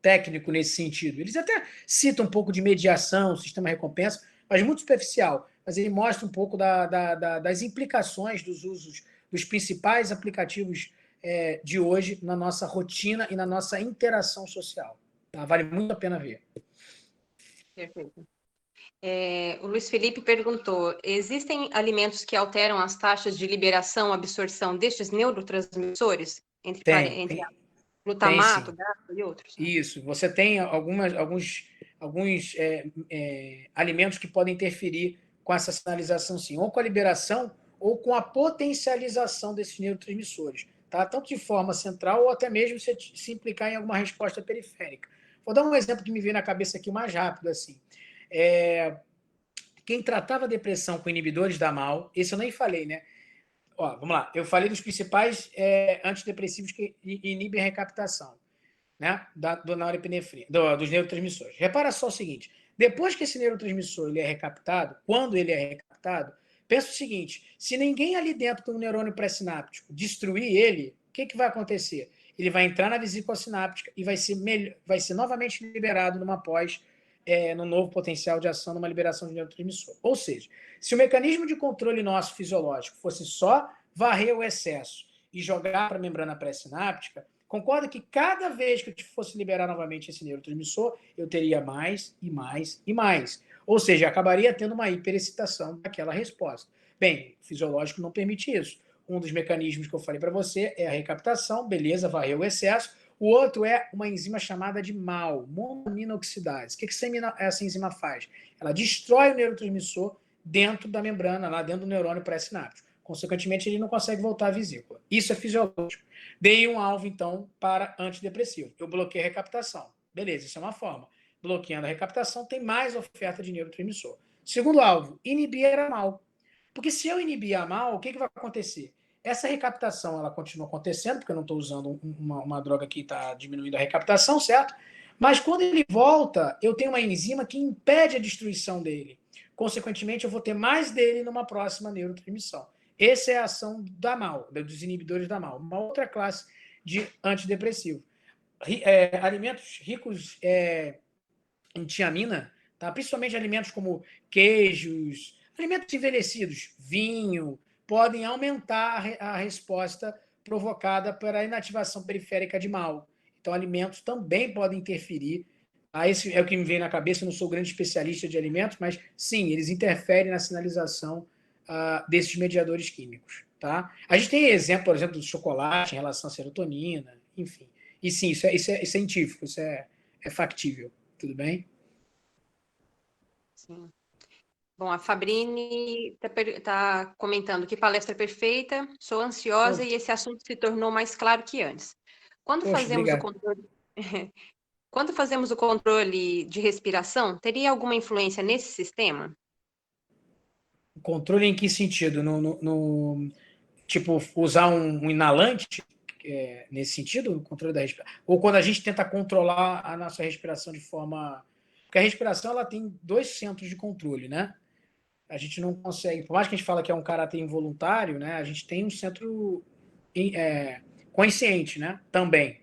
técnico nesse sentido. Eles até citam um pouco de mediação, sistema recompensa, mas muito superficial. Mas ele mostra um pouco das implicações dos usos dos principais aplicativos de hoje na nossa rotina e na nossa interação social. Tá? Vale muito a pena ver. Perfeito. O Luiz Felipe perguntou: existem alimentos que alteram as taxas de liberação, absorção destes neurotransmissores, entre Tem glutamato, sim. GABA e outros? Isso. Você tem alguns alimentos que podem interferir com essa sinalização, sim, ou com a liberação ou com a potencialização desses neurotransmissores, tá? Tanto de forma central ou até mesmo se implicar em alguma resposta periférica. Vou dar um exemplo que me veio na cabeça aqui mais rápido, assim. Quem tratava depressão com inibidores da MAO, esse eu nem falei, né? Ó, vamos lá. Eu falei dos principais antidepressivos que inibem a recaptação, né, da norepinefrina, dos neurotransmissores. Repara só o seguinte: depois que esse neurotransmissor ele é recaptado, quando ele é recaptado, pensa o seguinte: se ninguém ali dentro do neurônio pré-sináptico destruir ele, o que vai acontecer? Ele vai entrar na vesícula sináptica e vai ser novamente liberado numa no novo potencial de ação, numa liberação de neurotransmissor. Ou seja, se o mecanismo de controle nosso fisiológico fosse só varrer o excesso e jogar para a membrana pré-sináptica, concorda que cada vez que eu fosse liberar novamente esse neurotransmissor, eu teria mais e mais e mais. Ou seja, acabaria tendo uma hiperexcitação daquela resposta. Bem, o fisiológico não permite isso. Um dos mecanismos que eu falei para você é a recaptação, beleza, varreu o excesso. O outro é uma enzima chamada de MAO, monoaminoxidase. O que essa enzima faz? Ela destrói o neurotransmissor dentro da membrana, lá dentro do neurônio pré-sináptico. Consequentemente, ele não consegue voltar à vesícula. Isso é fisiológico. Dei um alvo, então, para antidepressivo. Eu bloqueei a recaptação. Beleza, isso é uma forma. Bloqueando a recaptação, tem mais oferta de neurotransmissor. Segundo alvo, inibir a MAO. Porque se eu inibir a MAO, o que vai acontecer? Essa recaptação ela continua acontecendo, porque eu não estou usando uma droga que está diminuindo a recaptação, certo? Mas quando ele volta, eu tenho uma enzima que impede a destruição dele. Consequentemente, eu vou ter mais dele numa próxima neurotransmissão. Essa é a ação da MAO, dos inibidores da MAO, uma outra classe de antidepressivo. Alimentos ricos em tiamina, tá? Principalmente alimentos como queijos, alimentos envelhecidos, vinho, podem aumentar a resposta provocada pela inativação periférica de MAO. Então, alimentos também podem interferir. Esse é o que me vem na cabeça, eu não sou grande especialista de alimentos, mas sim, eles interferem na sinalização desses mediadores químicos. Tá? A gente tem exemplo, por exemplo, do chocolate em relação à serotonina, enfim. E sim, isso é científico, isso é factível. Tudo bem? Sim. Bom, a Fabrini está comentando que palestra perfeita, sou ansiosa e esse assunto se tornou mais claro que antes. Quando Poxa, fazemos o obrigado. controle, quando fazemos o controle de respiração, teria alguma influência nesse sistema? Controle em que sentido? Tipo, usar um inalante nesse sentido, o controle da respiração? Ou quando a gente tenta controlar a nossa respiração de forma... Porque a respiração ela tem dois centros de controle, né? A gente não consegue... Por mais que a gente fala que é um caráter involuntário, né? A gente tem um centro consciente, né? Também.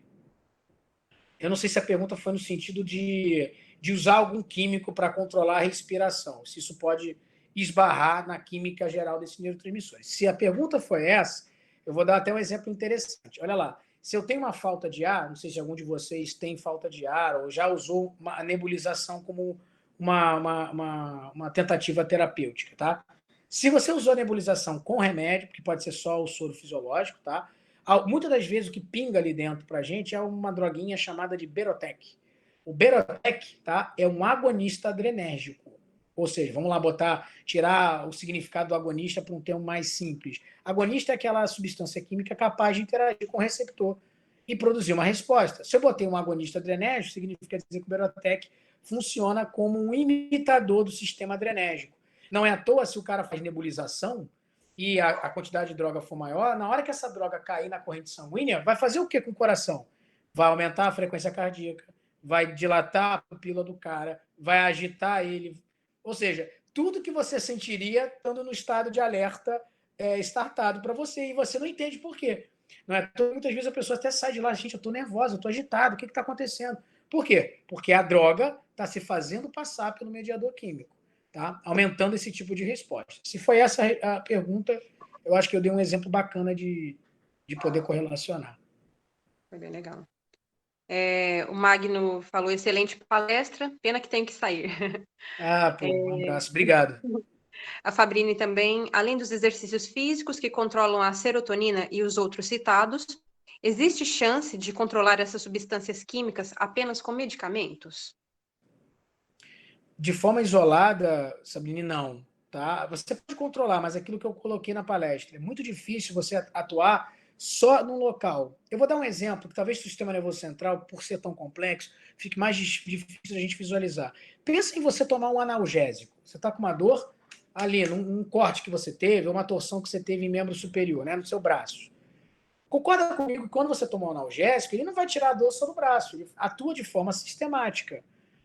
Eu não sei se a pergunta foi no sentido de usar algum químico para controlar a respiração, se isso pode esbarrar na química geral desses neurotransmissores. Se a pergunta foi essa, eu vou dar até um exemplo interessante. Olha lá, se eu tenho uma falta de ar, não sei se algum de vocês tem falta de ar ou já usou a nebulização como uma tentativa terapêutica, tá? Se você usou a nebulização com remédio, que pode ser só o soro fisiológico, tá? Muitas das vezes o que pinga ali dentro para a gente é uma droguinha chamada de Berotec. O Berotec, tá, é um agonista adrenérgico. Ou seja, vamos lá tirar o significado do agonista para um termo mais simples. Agonista é aquela substância química capaz de interagir com o receptor e produzir uma resposta. Se eu botei um agonista adrenérgico, significa dizer que o Berotec funciona como um imitador do sistema adrenérgico. Não é à toa, se o cara faz nebulização e a quantidade de droga for maior, na hora que essa droga cair na corrente sanguínea, vai fazer o que com o coração? Vai aumentar a frequência cardíaca, vai dilatar a pupila do cara, vai agitar ele. Ou seja, tudo que você sentiria estando no estado de alerta startado para você, e você não entende por quê. Não é? Muitas vezes a pessoa até sai de lá, gente, eu estou nervosa, eu estou agitado, o que está acontecendo? Por quê? Porque a droga está se fazendo passar pelo mediador químico, tá? Aumentando esse tipo de resposta. Se foi essa a pergunta, eu acho que eu dei um exemplo bacana de poder correlacionar. Foi bem legal. O Magno falou, excelente palestra, pena que tem que sair. Um abraço, obrigado. A Fabrini também, além dos exercícios físicos que controlam a serotonina e os outros citados, existe chance de controlar essas substâncias químicas apenas com medicamentos? De forma isolada, Sabrina, não. Tá? Você pode controlar, mas aquilo que eu coloquei na palestra, é muito difícil você atuar só num local. Eu vou dar um exemplo, que talvez o sistema nervoso central, por ser tão complexo, fique mais difícil a gente visualizar. Pensa em você tomar um analgésico. Você está com uma dor ali, num corte que você teve, ou uma torção que você teve em membro superior, né, no seu braço. Concorda comigo que quando você tomar um analgésico, ele não vai tirar a dor só do braço, ele atua de forma sistemática.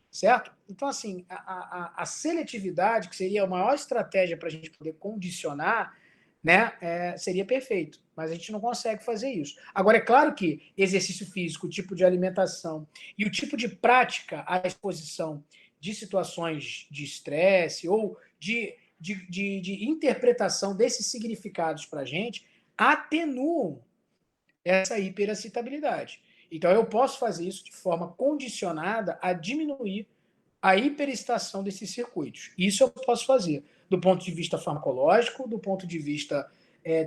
Certo? Então, assim, a seletividade, que seria a maior estratégia para a gente poder condicionar, né, seria perfeito. Mas a gente não consegue fazer isso. Agora, é claro que exercício físico, o tipo de alimentação e o tipo de prática à exposição de situações de estresse ou de interpretação desses significados para a gente atenuam essa hiperexcitabilidade. Então, eu posso fazer isso de forma condicionada a diminuir a hiperexcitação desses circuitos. Isso eu posso fazer do ponto de vista farmacológico, do ponto de vista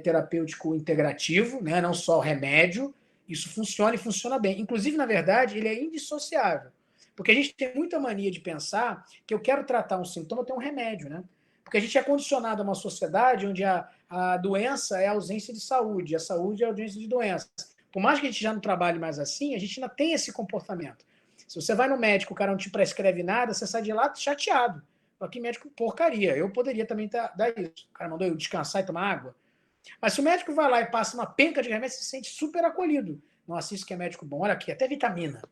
terapêutico integrativo, né? Não só o remédio. Isso funciona e funciona bem. Inclusive, na verdade, ele é indissociável. Porque a gente tem muita mania de pensar que eu quero tratar um sintoma, eu tenho um remédio, né? Porque a gente é condicionado a uma sociedade onde a doença é a ausência de saúde, a saúde é a ausência de doença. Por mais que a gente já não trabalhe mais assim, a gente ainda tem esse comportamento. Se você vai no médico, o cara não te prescreve nada, você sai de lá chateado. Que médico porcaria. Eu poderia também dar isso. O cara mandou eu descansar e tomar água. Mas se o médico vai lá e passa uma penca de remédio, você se sente super acolhido. Nossa, isso que é médico bom. Olha aqui, até vitamina.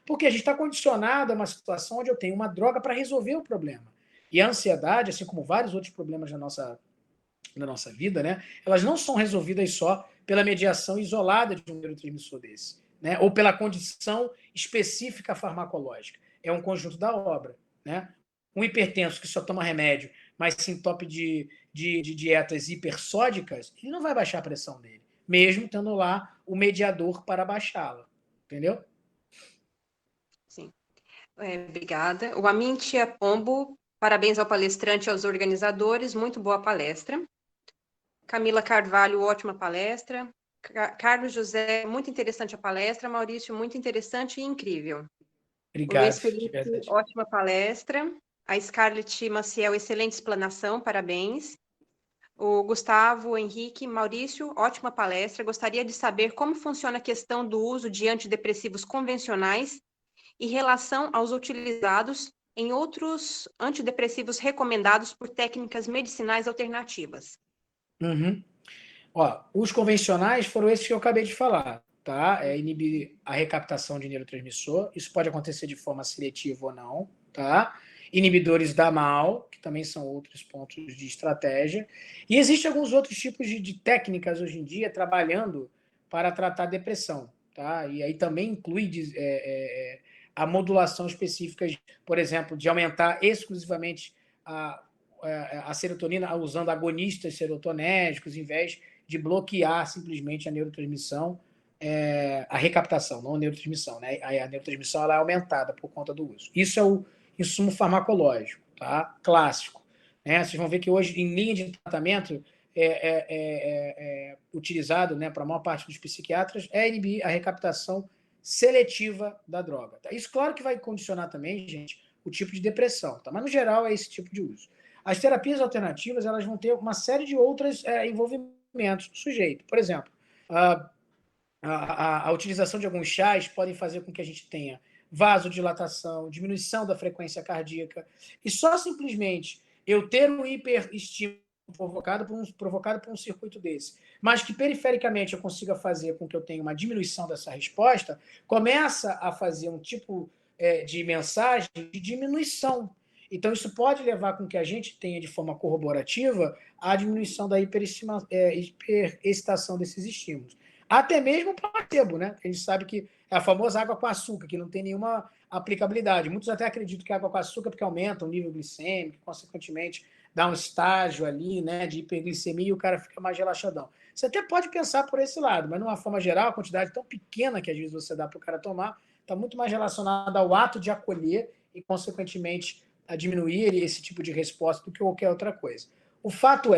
Porque a gente está condicionado a uma situação onde eu tenho uma droga para resolver o problema. E a ansiedade, assim como vários outros problemas na nossa vida, né, elas não são resolvidas só pela mediação isolada de um neurotransmissor desse, né, ou pela condição específica farmacológica. É um conjunto da obra. Né? Um hipertenso que só toma remédio, mas se entope de dietas hipersódicas, ele não vai baixar a pressão dele, mesmo tendo lá o mediador para baixá-la. Entendeu? Sim. Obrigada. O Amintia Pombo, parabéns ao palestrante e aos organizadores, muito boa palestra. Camila Carvalho, ótima palestra. Carlos José, muito interessante a palestra. Maurício, muito interessante e incrível. Obrigado. Luiz Felipe, ótima palestra. A Scarlett Maciel, excelente explanação, parabéns. O Gustavo Henrique, Maurício, ótima palestra. Gostaria de saber como funciona a questão do uso de antidepressivos convencionais em relação aos utilizados em outros antidepressivos recomendados por técnicas medicinais alternativas. Uhum. Ó, os convencionais foram esses que eu acabei de falar, tá? Inibir a recaptação de neurotransmissor, isso pode acontecer de forma seletiva ou não, tá? Inibidores da MAO, que também são outros pontos de estratégia. E existem alguns outros tipos de técnicas hoje em dia trabalhando para tratar depressão, tá? E aí também inclui a modulação específica, por exemplo, de aumentar exclusivamente a serotonina usando agonistas serotonérgicos, em vez de bloquear simplesmente a neurotransmissão, a recaptação, não a neurotransmissão. Né? A neurotransmissão ela é aumentada por conta do uso. Isso é o insumo farmacológico, tá? Clássico. né? Vocês vão ver que hoje, em linha de tratamento, utilizado, né, para a maior parte dos psiquiatras, é inibir a recaptação seletiva da droga. Tá? Isso, claro, que vai condicionar também, gente, o tipo de depressão, tá? Mas, no geral, é esse tipo de uso. As terapias alternativas, elas vão ter uma série de outros envolvimentos do sujeito. Por exemplo, a utilização de alguns chás podem fazer com que a gente tenha vasodilatação, diminuição da frequência cardíaca, e só simplesmente eu ter um hiperestímulo provocado por um circuito desse, mas que perifericamente eu consiga fazer com que eu tenha uma diminuição dessa resposta, começa a fazer um tipo de mensagem de diminuição. Então, isso pode levar com que a gente tenha, de forma corroborativa, a diminuição da hiperexcitação desses estímulos. Até mesmo o placebo, né? A gente sabe que é a famosa água com açúcar, que não tem nenhuma aplicabilidade. Muitos até acreditam que a água com açúcar é porque aumenta o nível glicêmico, consequentemente dá um estágio ali, né, de hiperglicemia e o cara fica mais relaxadão. Você até pode pensar por esse lado, mas, de uma forma geral, a quantidade tão pequena que às vezes você dá para o cara tomar está muito mais relacionada ao ato de acolher e, consequentemente, a diminuir esse tipo de resposta do que qualquer outra coisa. O fato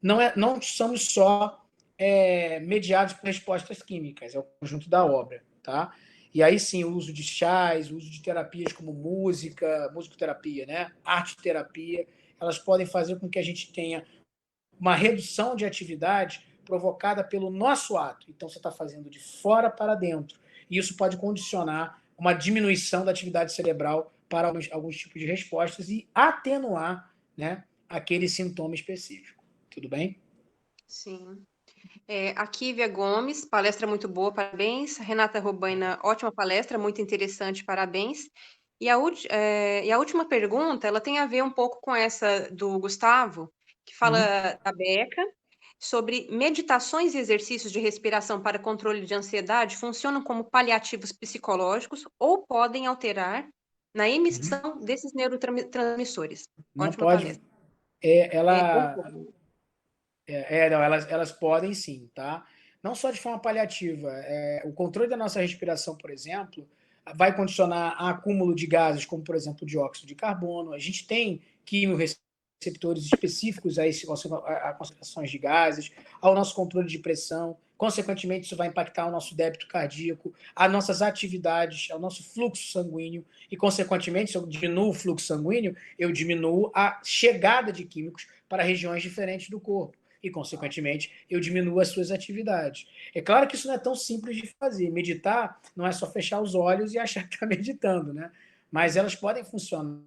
não somos só mediados por respostas químicas, é o conjunto da obra, tá? E aí sim, o uso de chás, o uso de terapias como musicoterapia, né? Arte-terapia, elas podem fazer com que a gente tenha uma redução de atividade provocada pelo nosso ato. Então, você está fazendo de fora para dentro. E isso pode condicionar uma diminuição da atividade cerebral para alguns tipos de respostas e atenuar, né, aquele sintoma específico. Tudo bem? Sim. A Kívia Gomes, palestra muito boa, parabéns. Renata Robaina, ótima palestra, muito interessante, parabéns. E a última pergunta, ela tem a ver um pouco com essa do Gustavo, que fala da Beca, sobre meditações e exercícios de respiração para controle de ansiedade funcionam como paliativos psicológicos ou podem alterar na emissão desses neurotransmissores. Não Ótima pode. palestra. Não, elas podem sim, tá? Não só de forma paliativa. O controle da nossa respiração, por exemplo, vai condicionar a acúmulo de gases, como, por exemplo, o dióxido de carbono. A gente tem quimiorreceptores específicos a concentrações de gases, ao nosso controle de pressão. Consequentemente, isso vai impactar o nosso débito cardíaco, as nossas atividades, o nosso fluxo sanguíneo. E, consequentemente, se eu diminuo o fluxo sanguíneo, eu diminuo a chegada de químicos para regiões diferentes do corpo e, consequentemente, eu diminuo as suas atividades. É claro que isso não é tão simples de fazer. Meditar não é só fechar os olhos e achar que está meditando, né? Mas elas podem funcionar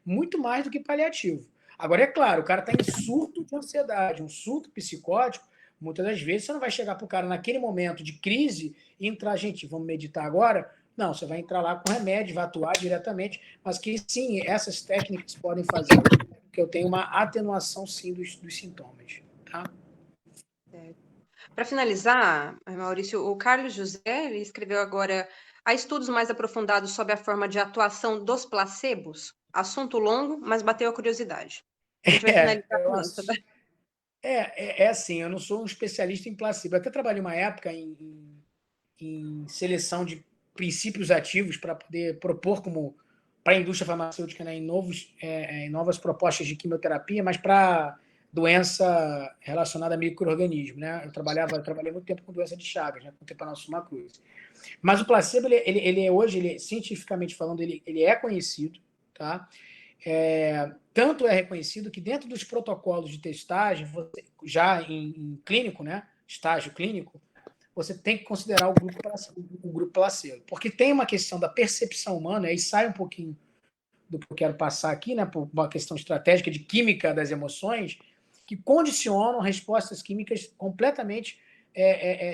muito mais do que paliativo. Agora, é claro, o cara está em surto de ansiedade, um surto psicótico, muitas das vezes você não vai chegar para o cara naquele momento de crise e entrar, gente, vamos meditar agora? Não, você vai entrar lá com remédio, vai atuar diretamente, mas que sim, essas técnicas podem fazer que eu tenha uma atenuação, sim, dos sintomas. Tá? Para finalizar, Maurício, o Carlos José ele escreveu agora: há estudos mais aprofundados sobre a forma de atuação dos placebos? Assunto longo, mas bateu a curiosidade. A gente vai finalizar com essa. Assim, eu não sou um especialista em placebo. Eu até trabalhei uma época em seleção de princípios ativos para poder propor como para a indústria farmacêutica, né, em novas propostas de quimioterapia, mas para doença relacionada a micro-organismo, né? Eu trabalhei muito tempo com doença de Chagas, né, com Tepanossoma cruzi. Mas o placebo, hoje, cientificamente falando, ele é conhecido, tá? Tanto é reconhecido que dentro dos protocolos de testagem, já em clínico, né, estágio clínico, você tem que considerar o grupo placebo, porque tem uma questão da percepção humana, aí sai um pouquinho do que eu quero passar aqui, né, por uma questão estratégica de química das emoções, que condicionam respostas químicas completamente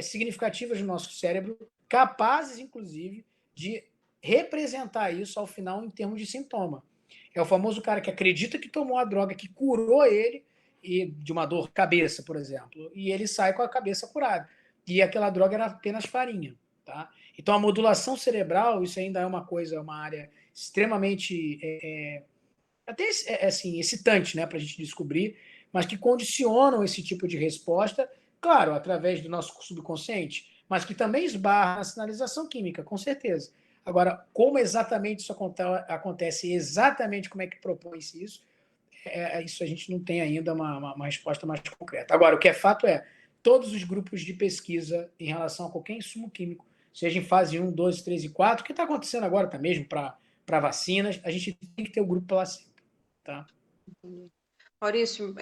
significativas no nosso cérebro, capazes, inclusive, de representar isso ao final em termos de sintoma. É o famoso cara que acredita que tomou a droga que curou ele de uma dor de cabeça, por exemplo, e ele sai com a cabeça curada. E aquela droga era apenas farinha. Tá? Então, a modulação cerebral, isso ainda é uma área extremamente até assim, excitante, né, para a gente descobrir, mas que condicionam esse tipo de resposta, claro, através do nosso subconsciente, mas que também esbarra na sinalização química, com certeza. Agora, como exatamente isso acontece, exatamente como é que propõe-se isso, isso a gente não tem ainda uma resposta mais concreta. Agora, o que é fato é, todos os grupos de pesquisa em relação a qualquer insumo químico, seja em fase 1, 2, 3 e 4, o que está acontecendo agora tá mesmo para vacinas, a gente tem que ter o grupo placebo. Tá? Maurício,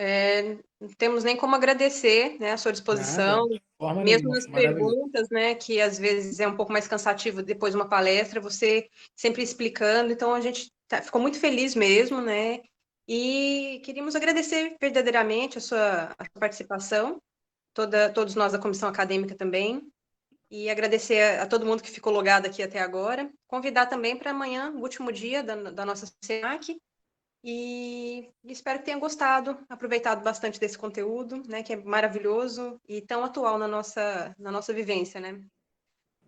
não temos nem como agradecer, né, a sua disposição, Nada, de forma mesmo nenhuma, nas maravilhoso. perguntas, né, que às vezes é um pouco mais cansativo depois de uma palestra, você sempre explicando, então a gente ficou muito feliz mesmo, né, e queríamos agradecer verdadeiramente a sua participação, todos nós da comissão acadêmica também, e agradecer a todo mundo que ficou logado aqui até agora, convidar também para amanhã, o último dia da nossa SENAC, e espero que tenha gostado, aproveitado bastante desse conteúdo, né, que é maravilhoso e tão atual na nossa vivência, né?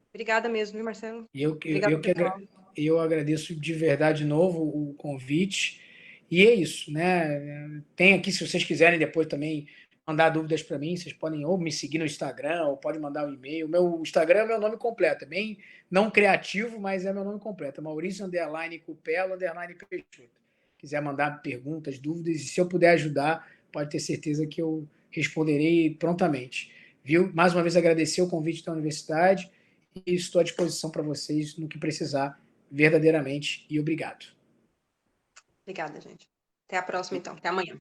Obrigada mesmo, viu, Marcelo? E Obrigada, pessoal. eu agradeço de verdade de novo o convite. E é isso, né? Tem aqui, se vocês quiserem depois também mandar dúvidas para mim, vocês podem ou me seguir no Instagram, ou podem mandar um e-mail. Meu Instagram é meu nome completo, é bem não criativo, mas é meu nome completo. É Maurício Cupelo Peixoto. Quiser mandar perguntas, dúvidas, e se eu puder ajudar, pode ter certeza que eu responderei prontamente. Viu? Mais uma vez agradecer o convite da universidade e estou à disposição para vocês no que precisar, verdadeiramente, e obrigado. Obrigada, gente. Até a próxima, então. Até amanhã.